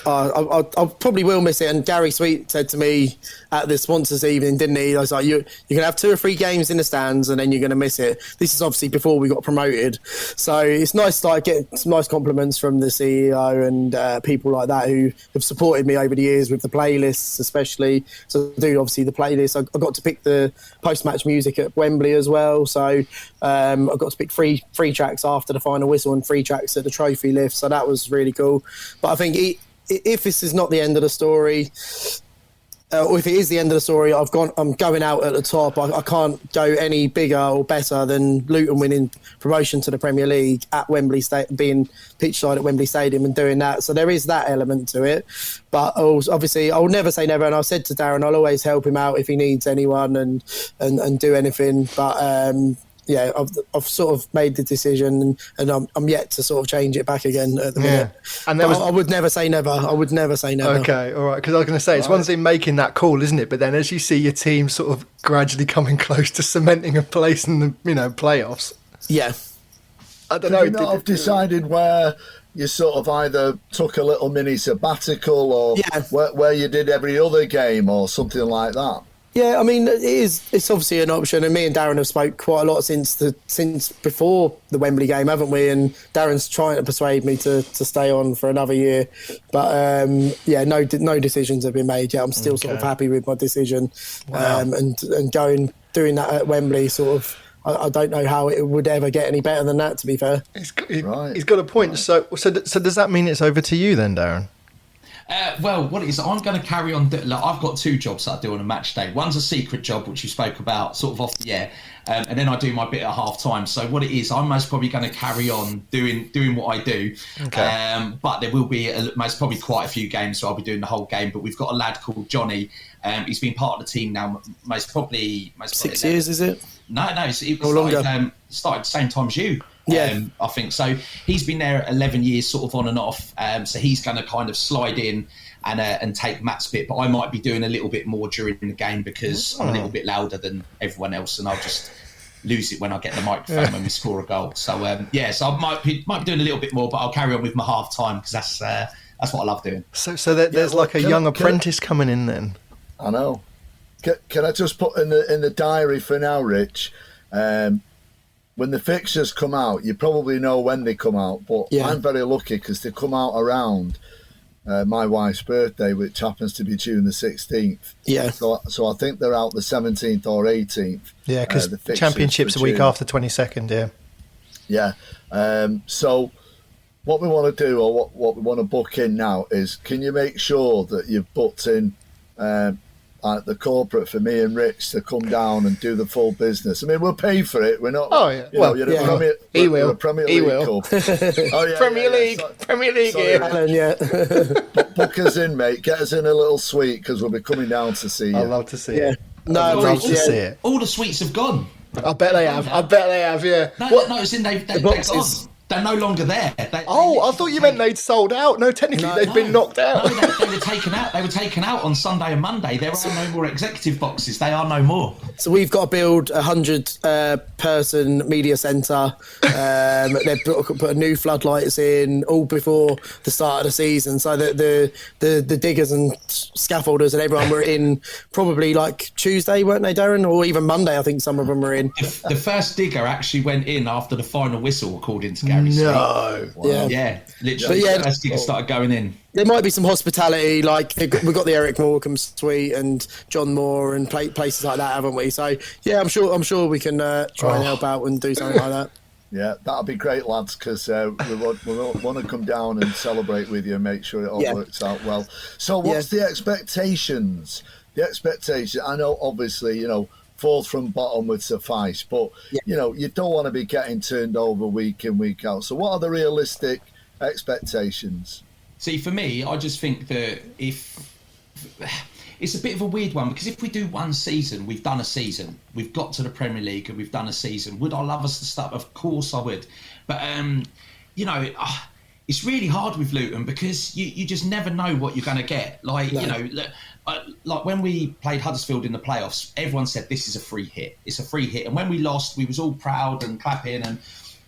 I probably will miss it. And Gary Sweet said to me at the sponsors evening, didn't he? I was like, you're going to have 2 or 3 games in the stands, and then you're going to miss it. This is obviously before we got promoted, so it's nice to get some nice compliments from the CEO and people like that who have supported me over the years with the playlists, especially. So I do obviously the playlist. I got to pick the post-match music at Wembley as well. So I got to pick three tracks after the final whistle and 3 tracks at the trophy lift. So that was really cool. But I think if this is not the end of the story, or if it is the end of the story, I'm going out at the top. I can't go any bigger or better than Luton winning promotion to the Premier League at Wembley being pitchside at Wembley Stadium and doing that. So there is that element to it. But obviously, I'll never say never. And I've said to Darren, I'll always help him out if he needs anyone and do anything. But yeah, I've sort of made the decision, and I'm yet to sort of change it back again at the minute. And I would never say never. I would never say never. Okay, all right. Because I was going to say, it's one thing making that call, isn't it? But then as you see your team sort of gradually coming close to cementing a place in the playoffs. Yeah. I don't know. Could you not have decided where you sort of either took a little mini sabbatical or where you did every other game or something like that? Yeah, I mean, it's obviously an option, and me and Darren have spoke quite a lot since before the Wembley game, haven't we? And Darren's trying to persuade me to stay on for another year, but no decisions have been made yet. I'm still sort of happy with my decision, and doing that at Wembley sort of I don't know how it would ever get any better than that, to be fair. He's got a point. So does that mean it's over to you then, Darren? Well, what it is, I'm going to carry on. I've got 2 jobs that I do on a match day. One's a secret job, which you spoke about, sort of off the air, and then I do my bit at half time. So what it is, I'm most probably going to carry on doing what I do. Okay. But there will be most probably quite a few games, so I'll be doing the whole game. But we've got a lad called Johnny. He's been part of the team now most probably 6 years, is it? No, it Or longer. started the same time as you. Yeah. I think so. He's been there 11 years, sort of on and off. So he's going to kind of slide in and take Matt's bit. But I might be doing a little bit more during the game because I'm a little bit louder than everyone else, and I'll just lose it when I get the microphone when we score a goal. So so I might be doing a little bit more, but I'll carry on with my half time because that's what I love doing. So there's like a young apprentice coming in then. I know. Can I just put in the diary for now, Rich? When the fixtures come out, you probably know when they come out, but I'm very lucky because they come out around my wife's birthday, which happens to be June the 16th. Yeah. So I think they're out the 17th or 18th. Yeah, because the Championship's a week after 22nd, yeah. Yeah. So what we want to do, or what we want to book in now, is can you make sure that you've booked in the corporate for me and Rich to come down and do the full business? I mean, we'll pay for it. We're not. Oh yeah. You're a Premier League club. Oh yeah. Premier League. Sorry, Alan, yeah. Book us in, mate. Get us in a little suite because we'll be coming down to see you. I'd love to see Yeah. it. No, I'd love to see it. All the suites have gone. I bet they have. Yeah. No, it's in they've gone. boxes. They're no longer there. I thought you meant they'd sold out. No, technically they've been knocked out. No, they were taken out. They were taken out on Sunday and Monday. There are no more executive boxes. They are no more. So we've got to build a 100-person media centre. They've put new floodlights in all before the start of the season, so that the diggers and scaffolders and everyone were in probably like Tuesday, weren't they, Darren? Or even Monday, I think some of them were in. The first digger actually went in after the final whistle, according to Gary. No. Yeah. Yeah, literally. But yeah, the first digger started going in. There might be some hospitality, like we've got the Eric Morecambe suite and John Moore and places like that, haven't we? So yeah, I'm sure we can try and help out and do something like that. Yeah, that'll be great, lads, because we want to come down and celebrate with you and make sure it all works out well. So what's the expectations? The expectation, I know, obviously, fourth from bottom would suffice, but, you don't want to be getting turned over week in, week out. So what are the realistic expectations? See, for me, I just think that it's a bit of a weird one, because if we do one season, we've done a season. We've got to the Premier League and we've done a season. Would I love us to start? Of course I would. But, it's really hard with Luton because you just never know what you're going to get. Like when we played Huddersfield in the playoffs, everyone said this is a free hit. It's a free hit. And when we lost, we was all proud and clapping and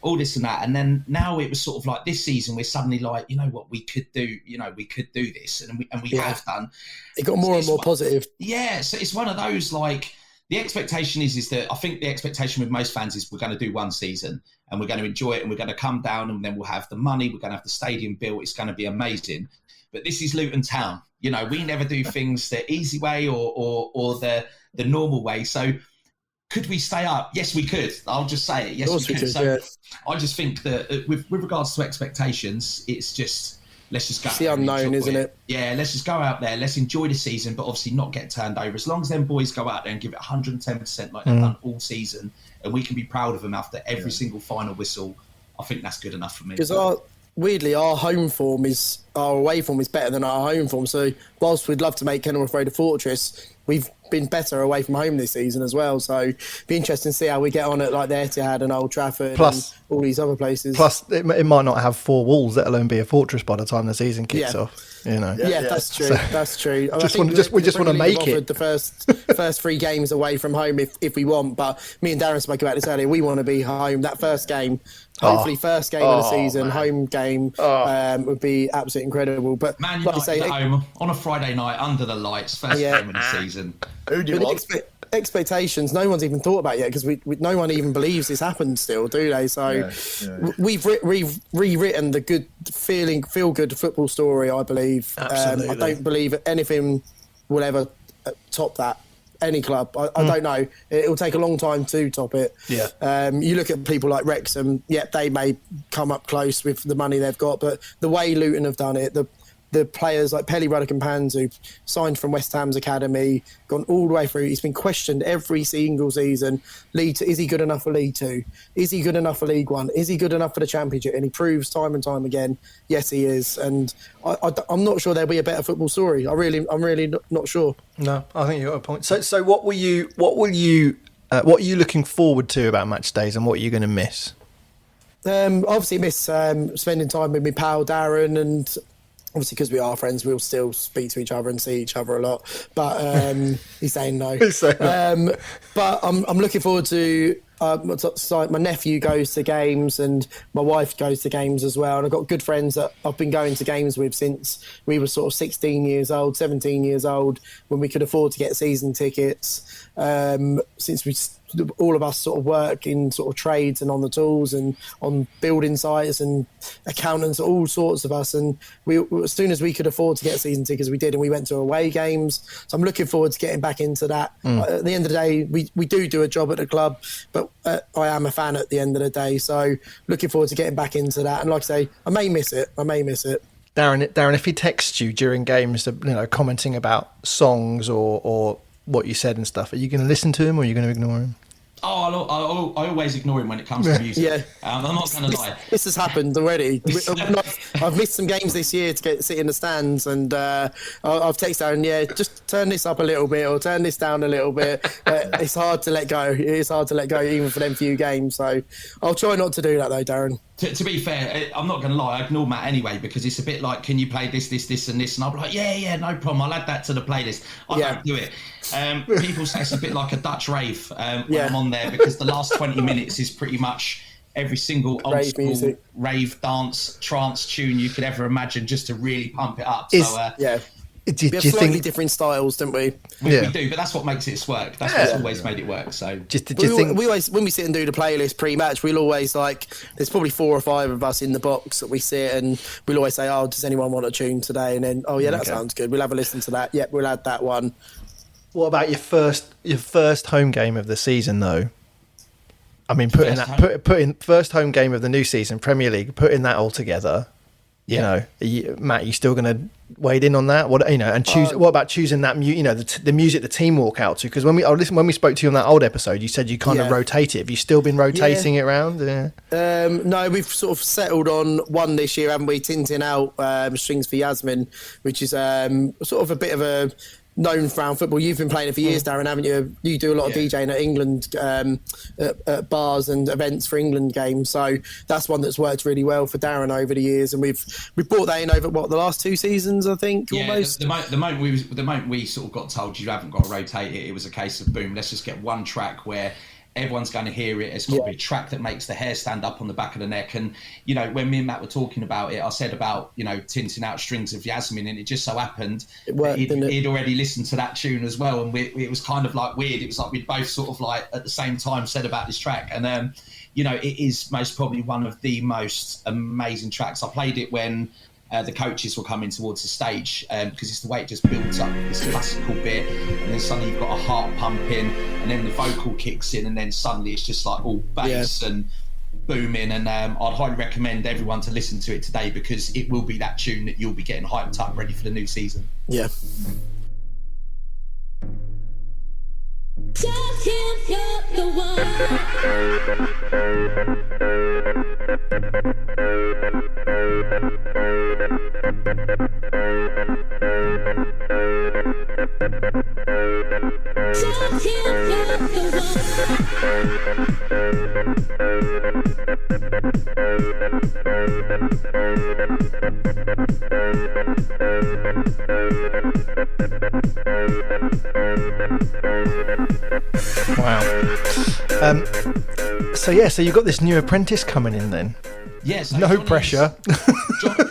all this and that. And then now it was sort of like this season, we're suddenly like, you know what, we could do this. And we have done. It got more and more positive. Yeah. So it's one of those, like, the expectation is that I think the expectation with most fans is we're going to do one season and we're going to enjoy it and we're going to come down and then we'll have the money, we're going to have the stadium built, it's going to be amazing. But this is Luton Town. We never do things the easy way or the normal way. So could we stay up? Yes, we could. I'll just say it. Yes, we could. So I just think that with regards to expectations, it's just, let's just go. It's the unknown, isn't it? Yeah, let's just go out there. Let's enjoy the season, but obviously not get turned over. As long as them boys go out there and give it 110% like they've done all season, and we can be proud of them after every single final whistle, I think that's good enough for me. Because weirdly, our away form is better than our home form. So whilst we'd love to make Kenilworth Road a fortress, we've been better away from home this season as well. So it'd be interesting to see how we get on at like the Etihad and Old Trafford and all these other places. Plus, it might not have four walls, let alone be a fortress by the time the season kicks off. That's true. That's true. We just want to make it. The first 3 games away from home if we want. But me and Darren spoke about this earlier. We want to be home. That first game, hopefully first game of the season, home game, would be absolutely incredible. But Man like United I say, at home on a Friday night under the lights, first game of the season. Who do you want? Expectations no one's even thought about yet because no one even believes this happened still, do they? So we've rewritten the good feel good football story, I believe. Absolutely. I don't believe anything will ever top that any club. I don't know. It'll take a long time to top it. Yeah. You look at people like Wrexham. Yep, they may come up close with the money they've got, but the way Luton have done it, the players like Pelly, Ruddock and Pans, who signed from West Ham's academy, gone all the way through. He's been questioned every single season. League Two, is he good enough for League Two? Is he good enough for League One? Is he good enough for the Championship? And he proves time and time again, yes, he is. And I'm not sure there'll be a better football story. I'm really not sure. No, I think you got a point. So what are you looking forward to about match days, and what are you going to miss? Obviously, miss spending time with my pal Darren, and obviously because we are friends, we'll still speak to each other and see each other a lot. But he's saying no. But I'm looking forward to. My nephew goes to games and my wife goes to games as well, and I've got good friends that I've been going to games with since we were sort of 16 years old, 17 years old, when we could afford to get season tickets. Since all of us sort of work in sort of trades and on the tools and on building sites and accountants, all sorts of us, and we, as soon as we could afford to get season tickets, we did, and we went to away games. So I'm looking forward to getting back into that. At the end of the day, we do a job at the club, but I am a fan at the end of the day, so looking forward to getting back into that. And like I say, I may miss it. Darren, if he texts you during games, commenting about songs or what you said and stuff, are you going to listen to him or are you going to ignore him? Oh, I always ignore him when it comes to music. Yeah. I'm not going to lie. This has happened already. I've missed some games this year to sit in the stands, and I've texted Aaron, just turn this up a little bit or turn this down a little bit. It's hard to let go. It is hard to let go even for them few games. So I'll try not to do that though, Darren. To be fair, I'm not going to lie, I ignore Matt anyway, because it's a bit like, can you play this, and this? And I'll be like, yeah, no problem, I'll add that to the playlist. I don't do it. People say it's a bit like a Dutch rave when I'm on there, because the last 20 minutes is pretty much every single old school music, rave, dance, trance tune you could ever imagine, just to really pump it up. We have slightly different styles, don't we? We do, but that's what makes it work. That's what's always made it work. So, we always, when we sit and do the playlist pre-match, we'll always there's probably 4 or 5 of us in the box that we sit, and we'll always say, "Oh, does anyone want a tune today?" And then, that sounds good. We'll have a listen to that. Yep, we'll add that one. What about your first home game of the season, though? I mean, putting first home game of the new season, Premier League, putting that all together. Matt, you still going to wade in on that? And choose. What about choosing that? The music the team walk out to? Because when we spoke to you on that old episode, you said you kind of rotate it. Have you still been rotating it around? Yeah. No, we've sort of settled on one this year, haven't we? Tintin Out, Strings for Yasmin, which is sort of a bit of a known for our football. You've been playing it for years, Darren, haven't you? You do a lot of DJing at England, at bars and events for England games. So that's one that's worked really well for Darren over the years, and we've brought that in over the last 2 seasons, I think. Almost. The moment we sort of got told you haven't got to rotate it, it was a case of boom, let's just get one track where everyone's going to hear it. It's got to be a track that makes the hair stand up on the back of the neck. And, when me and Matt were talking about it, I said about, Tinting Out Strings of Yasmin, and it just so happened he'd already listened to that tune as well. And it was kind of like weird. It was like we'd both sort of like at the same time said about this track. And, it is most probably one of the most amazing tracks. I played it when the coaches were coming towards the stage, because it's the way it just builds up this classical bit, and then suddenly you've got a heart pumping, and then the vocal kicks in, and then suddenly it's just like all bass and booming. And I'd highly recommend everyone to listen to it today, because it will be that tune that you'll be getting hyped up, ready for the new season. Yeah. Tell him you're the one. Tell him you're Wow. So you've got this new apprentice coming in then? Yes. No pressure.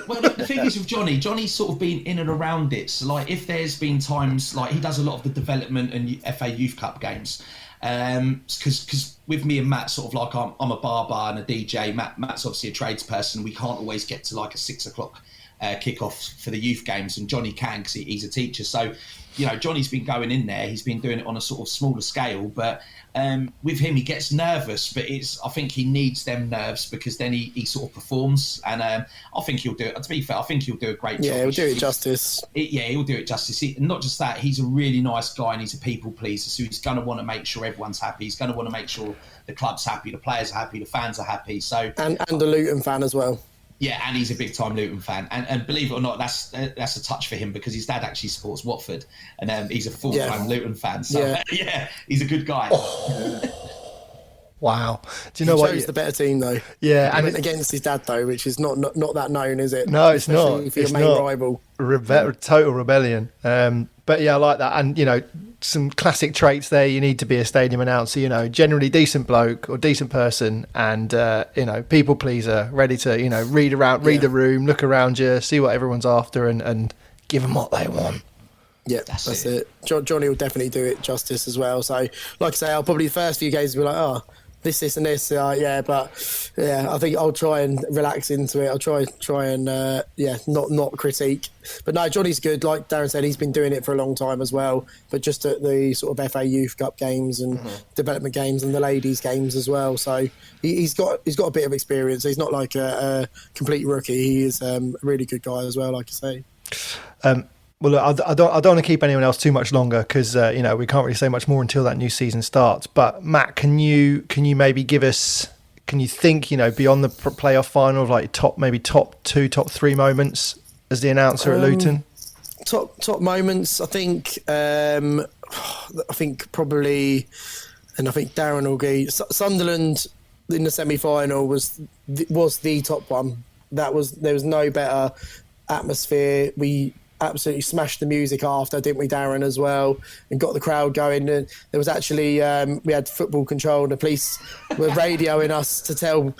Well, the thing is with Johnny's sort of been in and around it. So, like, if there's been times, like, he does a lot of the development and FA Youth Cup games. Because with me and Matt, sort of like, I'm a barber and a DJ. Matt's obviously a tradesperson. We can't always get to like a 6 o'clock kick-off for the youth games, and Johnny can because he's a teacher. So Johnny's been going in there. He's been doing it on a sort of smaller scale, but with him, he gets nervous. But I think he needs them nerves because then he sort of performs. And I think he'll do it. To be fair, I think he'll do a great job. Yeah, he'll do it justice. He'll do it justice. Not just that, he's a really nice guy and he's a people pleaser. So he's going to want to make sure everyone's happy. He's going to want to make sure the club's happy, the players are happy, the fans are happy. So and a Luton fan as well. Yeah, and he's a big time Luton fan, and believe it or not, that's a touch for him because his dad actually supports Watford, and he's a full time Luton fan. So yeah, he's a good guy. Wow. Do you know what? He chose the better team though. Yeah, and went against his dad though, which is not that known, is it? No, it's Especially not. For your it's main not. rival. Total rebellion. But yeah, I like that. And some classic traits there. You need to be a stadium announcer. Generally decent bloke or decent person, and people pleaser, ready to read the room, look around you, see what everyone's after, and give them what they want. Yeah, that's it. Johnny will definitely do it justice as well. So, like I say, I'll probably the first few games will be like, this and this, but I think I'll try and relax into it. I'll try and not critique. But no, Johnny's good. Like Darren said, he's been doing it for a long time as well. But just at the sort of FA Youth Cup games and development games and the ladies games as well. So he's got a bit of experience. He's not like a complete rookie. He is a really good guy as well, like I say. Well, look, I don't want to keep anyone else too much longer because we can't really say much more until that new season starts. But Matt, can you maybe give us? Can you think beyond the playoff final of like top 2, top 3 moments as the announcer at Luton? Top moments, I think. I think probably, and I think Darren will go. Sunderland in the semi-final was the top one. There was no better atmosphere. We absolutely smashed the music after, didn't we, Darren, as well, and got the crowd going. And there was actually we had football control, and the police were radioing us to tell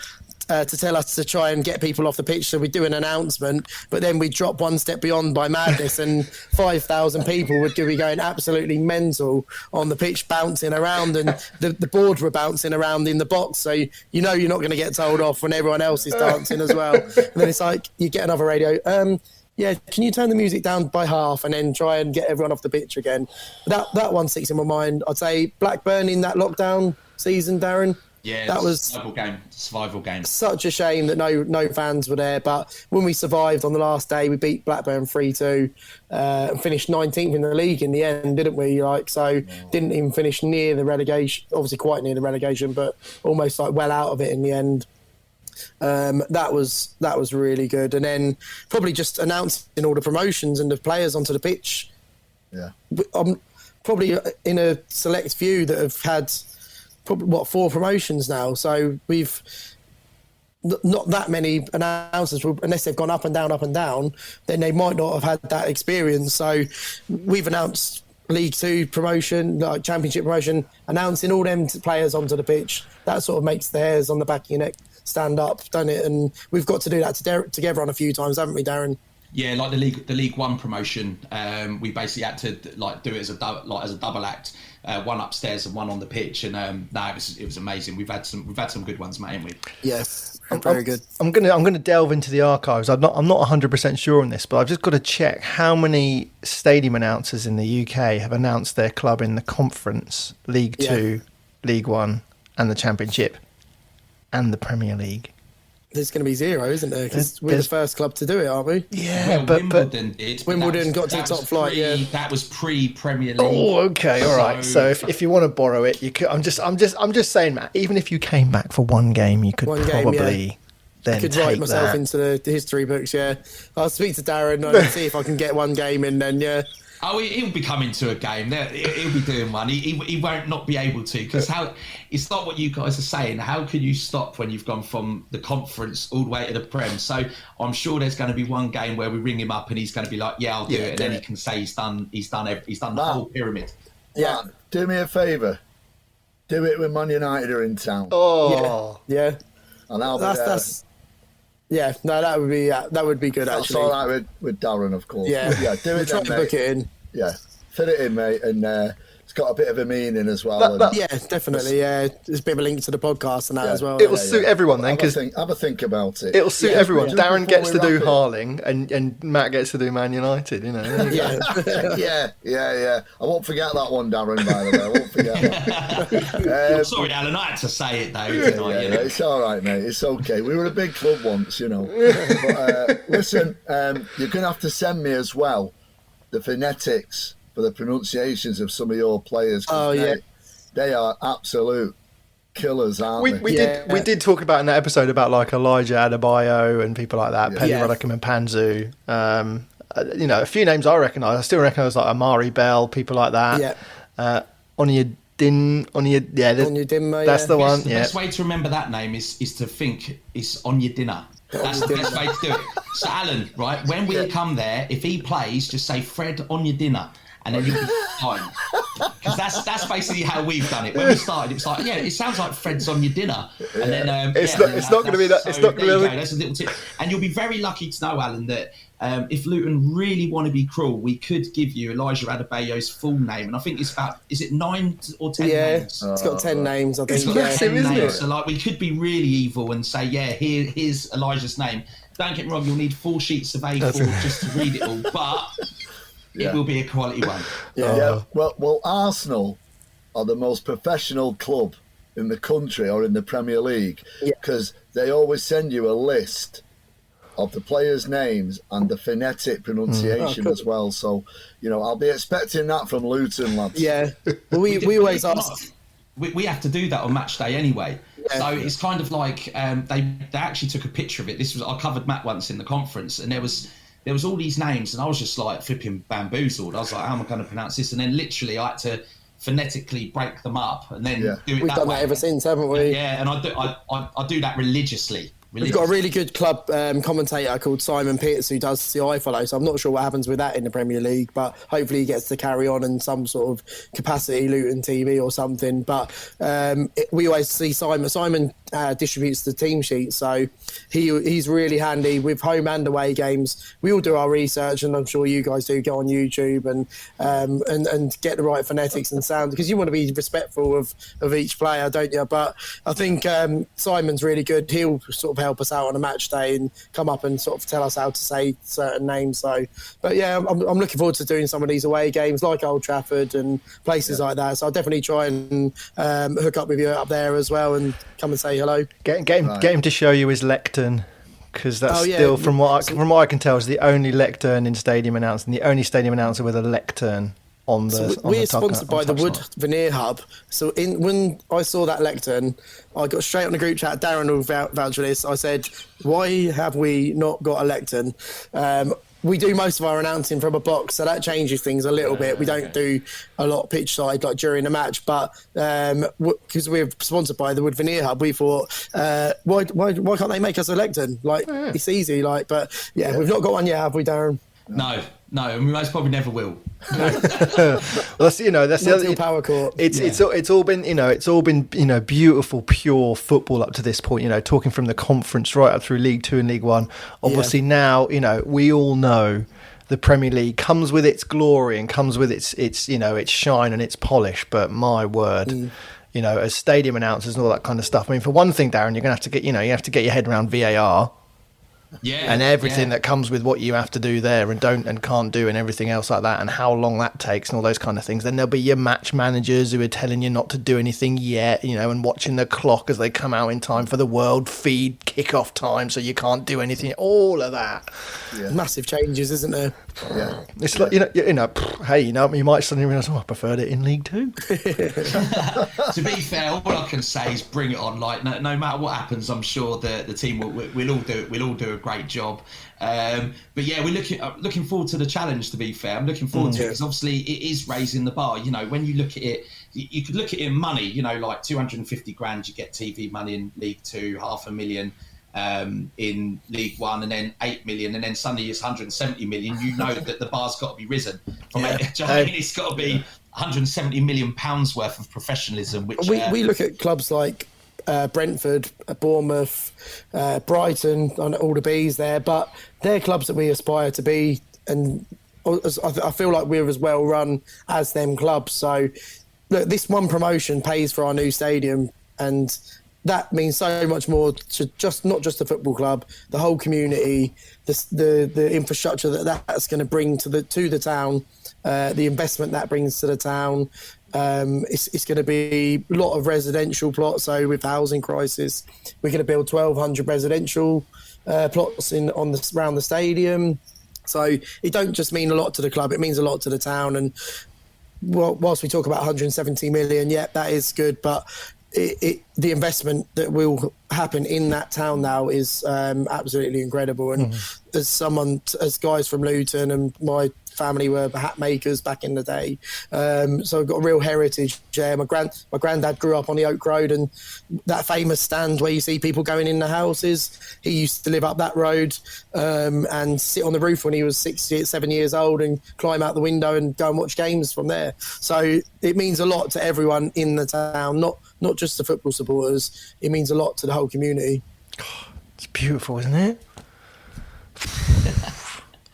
us to try and get people off the pitch. So we'd do an announcement, but then we'd drop one step beyond by madness, and 5,000 people would be going absolutely mental on the pitch, bouncing around, and the board were bouncing around in the box. So you're not going to get told off when everyone else is dancing as well. And then it's like you get another radio. Can you turn the music down by half and then try and get everyone off the pitch again? That one sticks in my mind. I'd say Blackburn in that lockdown season, Darren. Yeah, that was survival game. Such a shame that no fans were there. But when we survived on the last day, we beat Blackburn 3-2 and finished 19th in the league in the end, didn't we? Didn't even finish near the relegation. Obviously, quite near the relegation, but almost well out of it in the end. That was really good. And then probably just announcing all the promotions and the players onto the pitch. Yeah, I'm probably in a select few that have had probably 4 promotions now. So we've not that many announcers, unless they've gone up and down, then they might not have had that experience. So we've announced League 2 promotion, like Championship promotion, announcing all them players onto the pitch. That sort of makes the hairs on the back of your neck stand up, don't it? And we've got to do that together on a few times, haven't we, Darren? Yeah, like the League 1 promotion, we basically had to do it as a double act, one upstairs and one on the pitch, and it was amazing. We've had some good ones, mate, haven't we? Yes, very good. I'm gonna delve into the archives. I'm not 100% sure on this, but I've just got to check how many stadium announcers in the UK have announced their club in the Conference, League 2, League 1, and the Championship, and the Premier League. There's going to be 0, isn't there? Because we're the first club to do it, aren't we? Yeah, well, but Wimbledon did. But Wimbledon got to the top flight. That was pre-Premier League. Oh, okay, all right. So if you want to borrow it, you could. I'm just saying, Matt. Even if you came back for one game, you could probably then I could take write myself that. into the history books. Yeah, I'll speak to Darren and see if I can get one game in. Then Oh, he'll be coming to a game. He'll be doing one. He won't not be able to, because it's not what you guys are saying. How can you stop when you've gone from the Conference all the way to the Prem? So I'm sure there's going to be one game where we ring him up and he's going to be like, "Yeah, I'll do it," and then he can say he's done the whole pyramid. Yeah, do me a favour. Do it when Man United are in town. Oh, yeah. And I'll be there. Yeah, no, that would be good. That's actually, all right with Darren, of course. Yeah, do we'll it try then, and book mate. it in. Yeah, fit it in, mate, and it's got a bit of a meaning as well. Yeah, definitely. Yeah, there's a bit of a link to the podcast and that as well. It'll suit everyone then, because have a think about it. it'll suit everyone. Just Darren before gets we to do wrap it. Harling, and Matt gets to do Man United. You know. There you go. Yeah. I won't forget that one, Darren. By the way, I won't forget that. Sorry, Alan, I had to say it though. Didn't I, you know? It's all right, mate. It's okay. We were a big club once, you know. But, listen, you're going to have to send me as well the phonetics for the pronunciations of some of your players. 'Cause they are absolute killers, aren't they? We did talk about in that episode about like Elijah Adebayo and people like that, Penny Roddick and Panzu. You know, a few names I recognise. I still recognise like Amari Bell, people like that. Yeah. Onyedinma, that's the one. The best way to remember that name is to think it's on your dinner. That's the best way to do it. So Alan, right, when we come there, if he plays, just say Fred on your dinner, and then you'll be fine. Because that's basically how we've done it. When we started, it's like, it sounds like Fred's on your dinner, and then it's not going to be that. It's not going to be. That's a little tip, and you'll be very lucky to know, Alan, that if Luton really want to be cruel, we could give you Elijah Adebayo's full name, and I think it's about, is it 9 or 10 names? It's got 10 names, I think. It's got 10 names, so like we could be really evil and say, here's Elijah's name. Don't get me wrong, you'll need 4 sheets of A4 just to read it all, but it will be a quality one. Well, Arsenal are the most professional club in the country or in the Premier League, because they always send you a list of the players' names and the phonetic pronunciation as well. So, you know, I'll be expecting that from Luton, lads. Yeah, well, we always ask. We have to do that on match day anyway. So it's kind of like they actually took a picture of it. I covered Matt once in the conference, and there was all these names, and I was just like flipping bamboozled. I was like, how am I going to pronounce this? And then literally I had to phonetically break them up and then do it We've that done way. that ever since, haven't we? Yeah, and I do that religiously. We've got a really good club commentator called Simon Pitts who does the iFollow, so I'm not sure what happens with that in the Premier League, but hopefully he gets to carry on in some sort of capacity, Luton TV or something. But we always see Simon. Simon distributes the team sheet, so he's really handy with home and away games. We all do our research, and I'm sure you guys do. Go on YouTube and get the right phonetics and sound, because you want to be respectful of each player, don't you? But I think Simon's really good. He'll sort of help us out on a match day and come up and sort of tell us how to say certain names. So, but yeah, I'm looking forward to doing some of these away games like Old Trafford and places like that. So I'll definitely try and hook up with you up there as well and come and say hello. Get him to show you his lectern, because that's still, from what I can tell, is the only lectern in stadium announcer, and the only stadium announcer with a lectern on the. We're sponsored by the Wood Veneer Hub. So when I saw that lectern, I got straight on the group chat. Darren will vouch for this. I said, "Why have we not got a lectern?" We do most of our announcing from a box, so that changes things a little bit. We don't do a lot pitch side like during a match, but because we're sponsored by the Wood Veneer Hub, we thought, why can't they make us a lectern? Like it's easy, like. But we've not got one yet, have we, Darren? No, and we most probably never will. Well, that's the other power court. It's all been beautiful, pure football up to this point. Talking from the conference right up through League 2 and League 1. Obviously now, we all know the Premier League comes with its glory and comes with its shine and its polish. But my word. As stadium announcers and all that kind of stuff. I mean, for one thing, Darren, you're going to have to get your head around VAR. And everything that comes with what you have to do there and don't and can't do and everything else like that, and how long that takes and all those kind of things. Then there'll be your match managers who are telling you not to do anything yet, and watching the clock as they come out in time for the world feed kickoff time, so you can't do anything. All of that. Massive changes, isn't there? Yeah. It's like hey, you might suddenly realise, I preferred it in League 2. To be fair, all I can say is bring it on. Like no matter what happens, I'm sure the team we'll all do it. We'll all do a great job. But we're looking forward to the challenge. To be fair, I'm looking forward to it because obviously it is raising the bar. When you look at it, you could look at it in money. Like 250 grand, you get TV money in League 2, 500,000. In League 1, and then 8 million, and then suddenly it's 170 million. You know that the bar's got to be risen. It's got to be 170 million pounds worth of professionalism. Which we look at clubs like Brentford, Bournemouth, Brighton, and all the Bs there, but they're clubs that we aspire to be, and I feel like we're as well run as them clubs. So, look, this one promotion pays for our new stadium, and that means so much more to not just the football club, the whole community, the infrastructure that's going to bring to the town, the investment that brings to the town. It's going to be a lot of residential plots. So with the housing crisis, we're going to build 1,200 residential plots around the stadium. So it don't just mean a lot to the club; it means a lot to the town. And whilst we talk about 170 million, yeah, that is good, but the investment that will happen in that town now is absolutely incredible. And as guys from Luton, and my family were hat makers back in the day, so I've got a real heritage there. My granddad grew up on the Oak Road, and that famous stand where you see people going in the houses, he used to live up that road and sit on the roof when he was 7 years old and climb out the window and go and watch games from there. So it means a lot to everyone in the town, not just the football supporters. It means a lot to the whole community. It's beautiful, isn't it?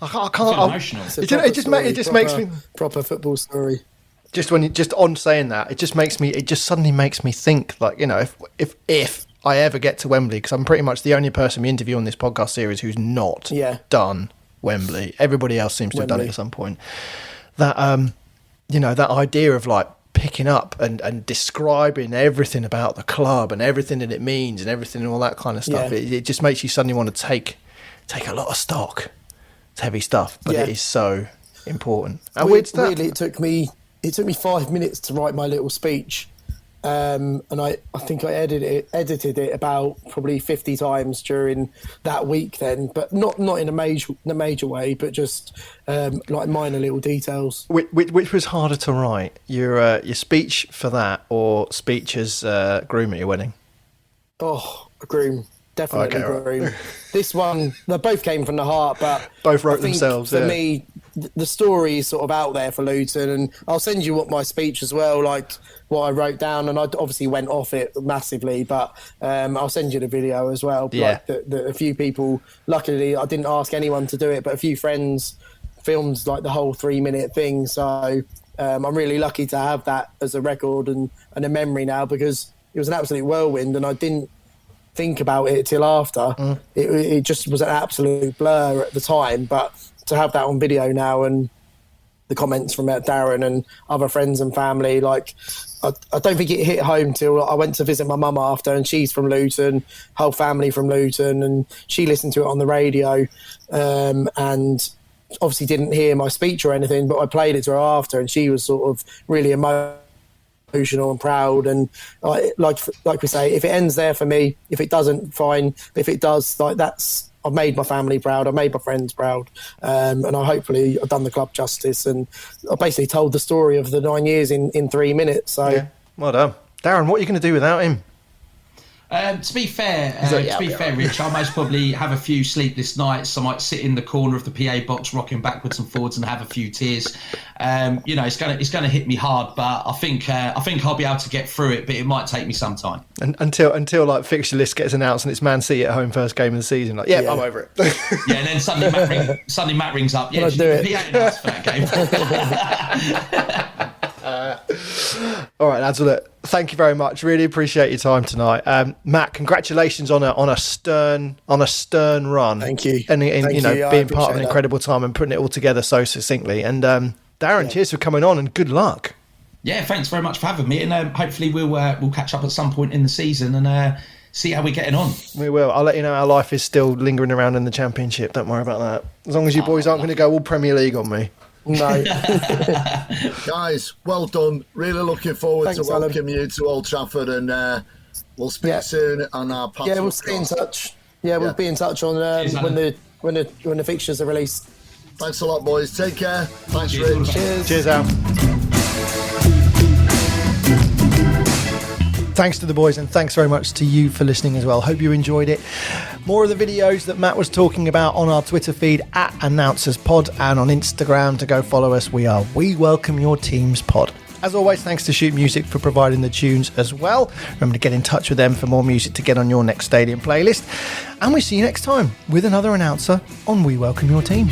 I can't. feel emotional. It just makes me proper football story. Just on saying that, it just suddenly makes me think, like, you know, if I ever get to Wembley, because I'm pretty much the only person we interview on this podcast series who's not done Wembley. Everybody else seems to have done it at some point. That you know, that idea of like picking up and describing everything about the club and everything that it means and everything and all that kind of stuff. It just makes you suddenly want to take a lot of stock. It's heavy stuff, but it is so important. And weirdly, it took me 5 minutes to write my little speech, and I think I edited it about probably 50 times during that week then, but not in a major way, but just like minor little details. Which was harder to write, your speech for that or speech as groom at your wedding? Oh, a groom. Definitely groom. Right. This one, they both came from the heart, but both wrote themselves. For me, the story is sort of out there for Luton, and I'll send you what my speech as well, like what I wrote down, and I obviously went off it massively, but I'll send you the video as well. Yeah. Like a few people, luckily I didn't ask anyone to do it, but a few friends filmed like the whole 3-minute thing. So I'm really lucky to have that as a record and a memory now, because it was an absolute whirlwind, and I didn't think about it till after. It just was an absolute blur at the time, but to have that on video now and the comments from Darren and other friends and family, like I don't think it hit home till I went to visit my mum after, and she's from Luton, whole family from Luton, and she listened to it on the radio and obviously didn't hear my speech or anything, but I played it to her after, and she was sort of really emotional and proud. And like we say, if it ends there for me, if it doesn't, fine. If it does, like, that's, I've made my family proud, I've made my friends proud, and I hopefully I've done the club justice, and I basically told the story of the 9 years in 3 minutes. So yeah. Well done, Darren. What are you going to do without him? To be fair, Rich, I'll most probably have a few sleepless nights. I might sit in the corner of the PA box, rocking backwards and forwards, and have a few tears. You know, it's gonna hit me hard, but I think I'll be able to get through it. But it might take me some time. And until like fixture list gets announced and it's Man City at home first game of the season. Like, I'm over it. Yeah, and then suddenly Matt rings up. Yeah, do it. PA announced for that game. All right, lads. Well, look, thank you very much. Really appreciate your time tonight, Matt. Congratulations on a stern run. Thank you. And Thank you know, you. being part of an incredible time and putting it all together so succinctly. And Darren, cheers for coming on, and good luck. Yeah, thanks very much for having me, and hopefully we'll catch up at some point in the season and see how we're getting on. We will. I'll let you know our life is still lingering around in the Championship. Don't worry about that. As long as you boys aren't going to go all Premier League on me. No. Guys, well done. Really looking forward to welcoming you to Old Trafford, and we'll speak soon on our podcast. Yeah, we'll stay in touch. Yeah, we'll be in touch on when the fixtures are released. Thanks a lot, boys. Take care. Thanks, Rich. Cheers, Al. Thanks to the boys, and thanks very much to you for listening as well. Hope you enjoyed it. More of the videos that Matt was talking about on our Twitter feed at AnnouncersPod, and on Instagram to go follow us. We are We Welcome Your Teams Pod. As always, thanks to Shoot Music for providing the tunes as well. Remember to get in touch with them for more music to get on your next stadium playlist. And we see you next time with another announcer on We Welcome Your Teams.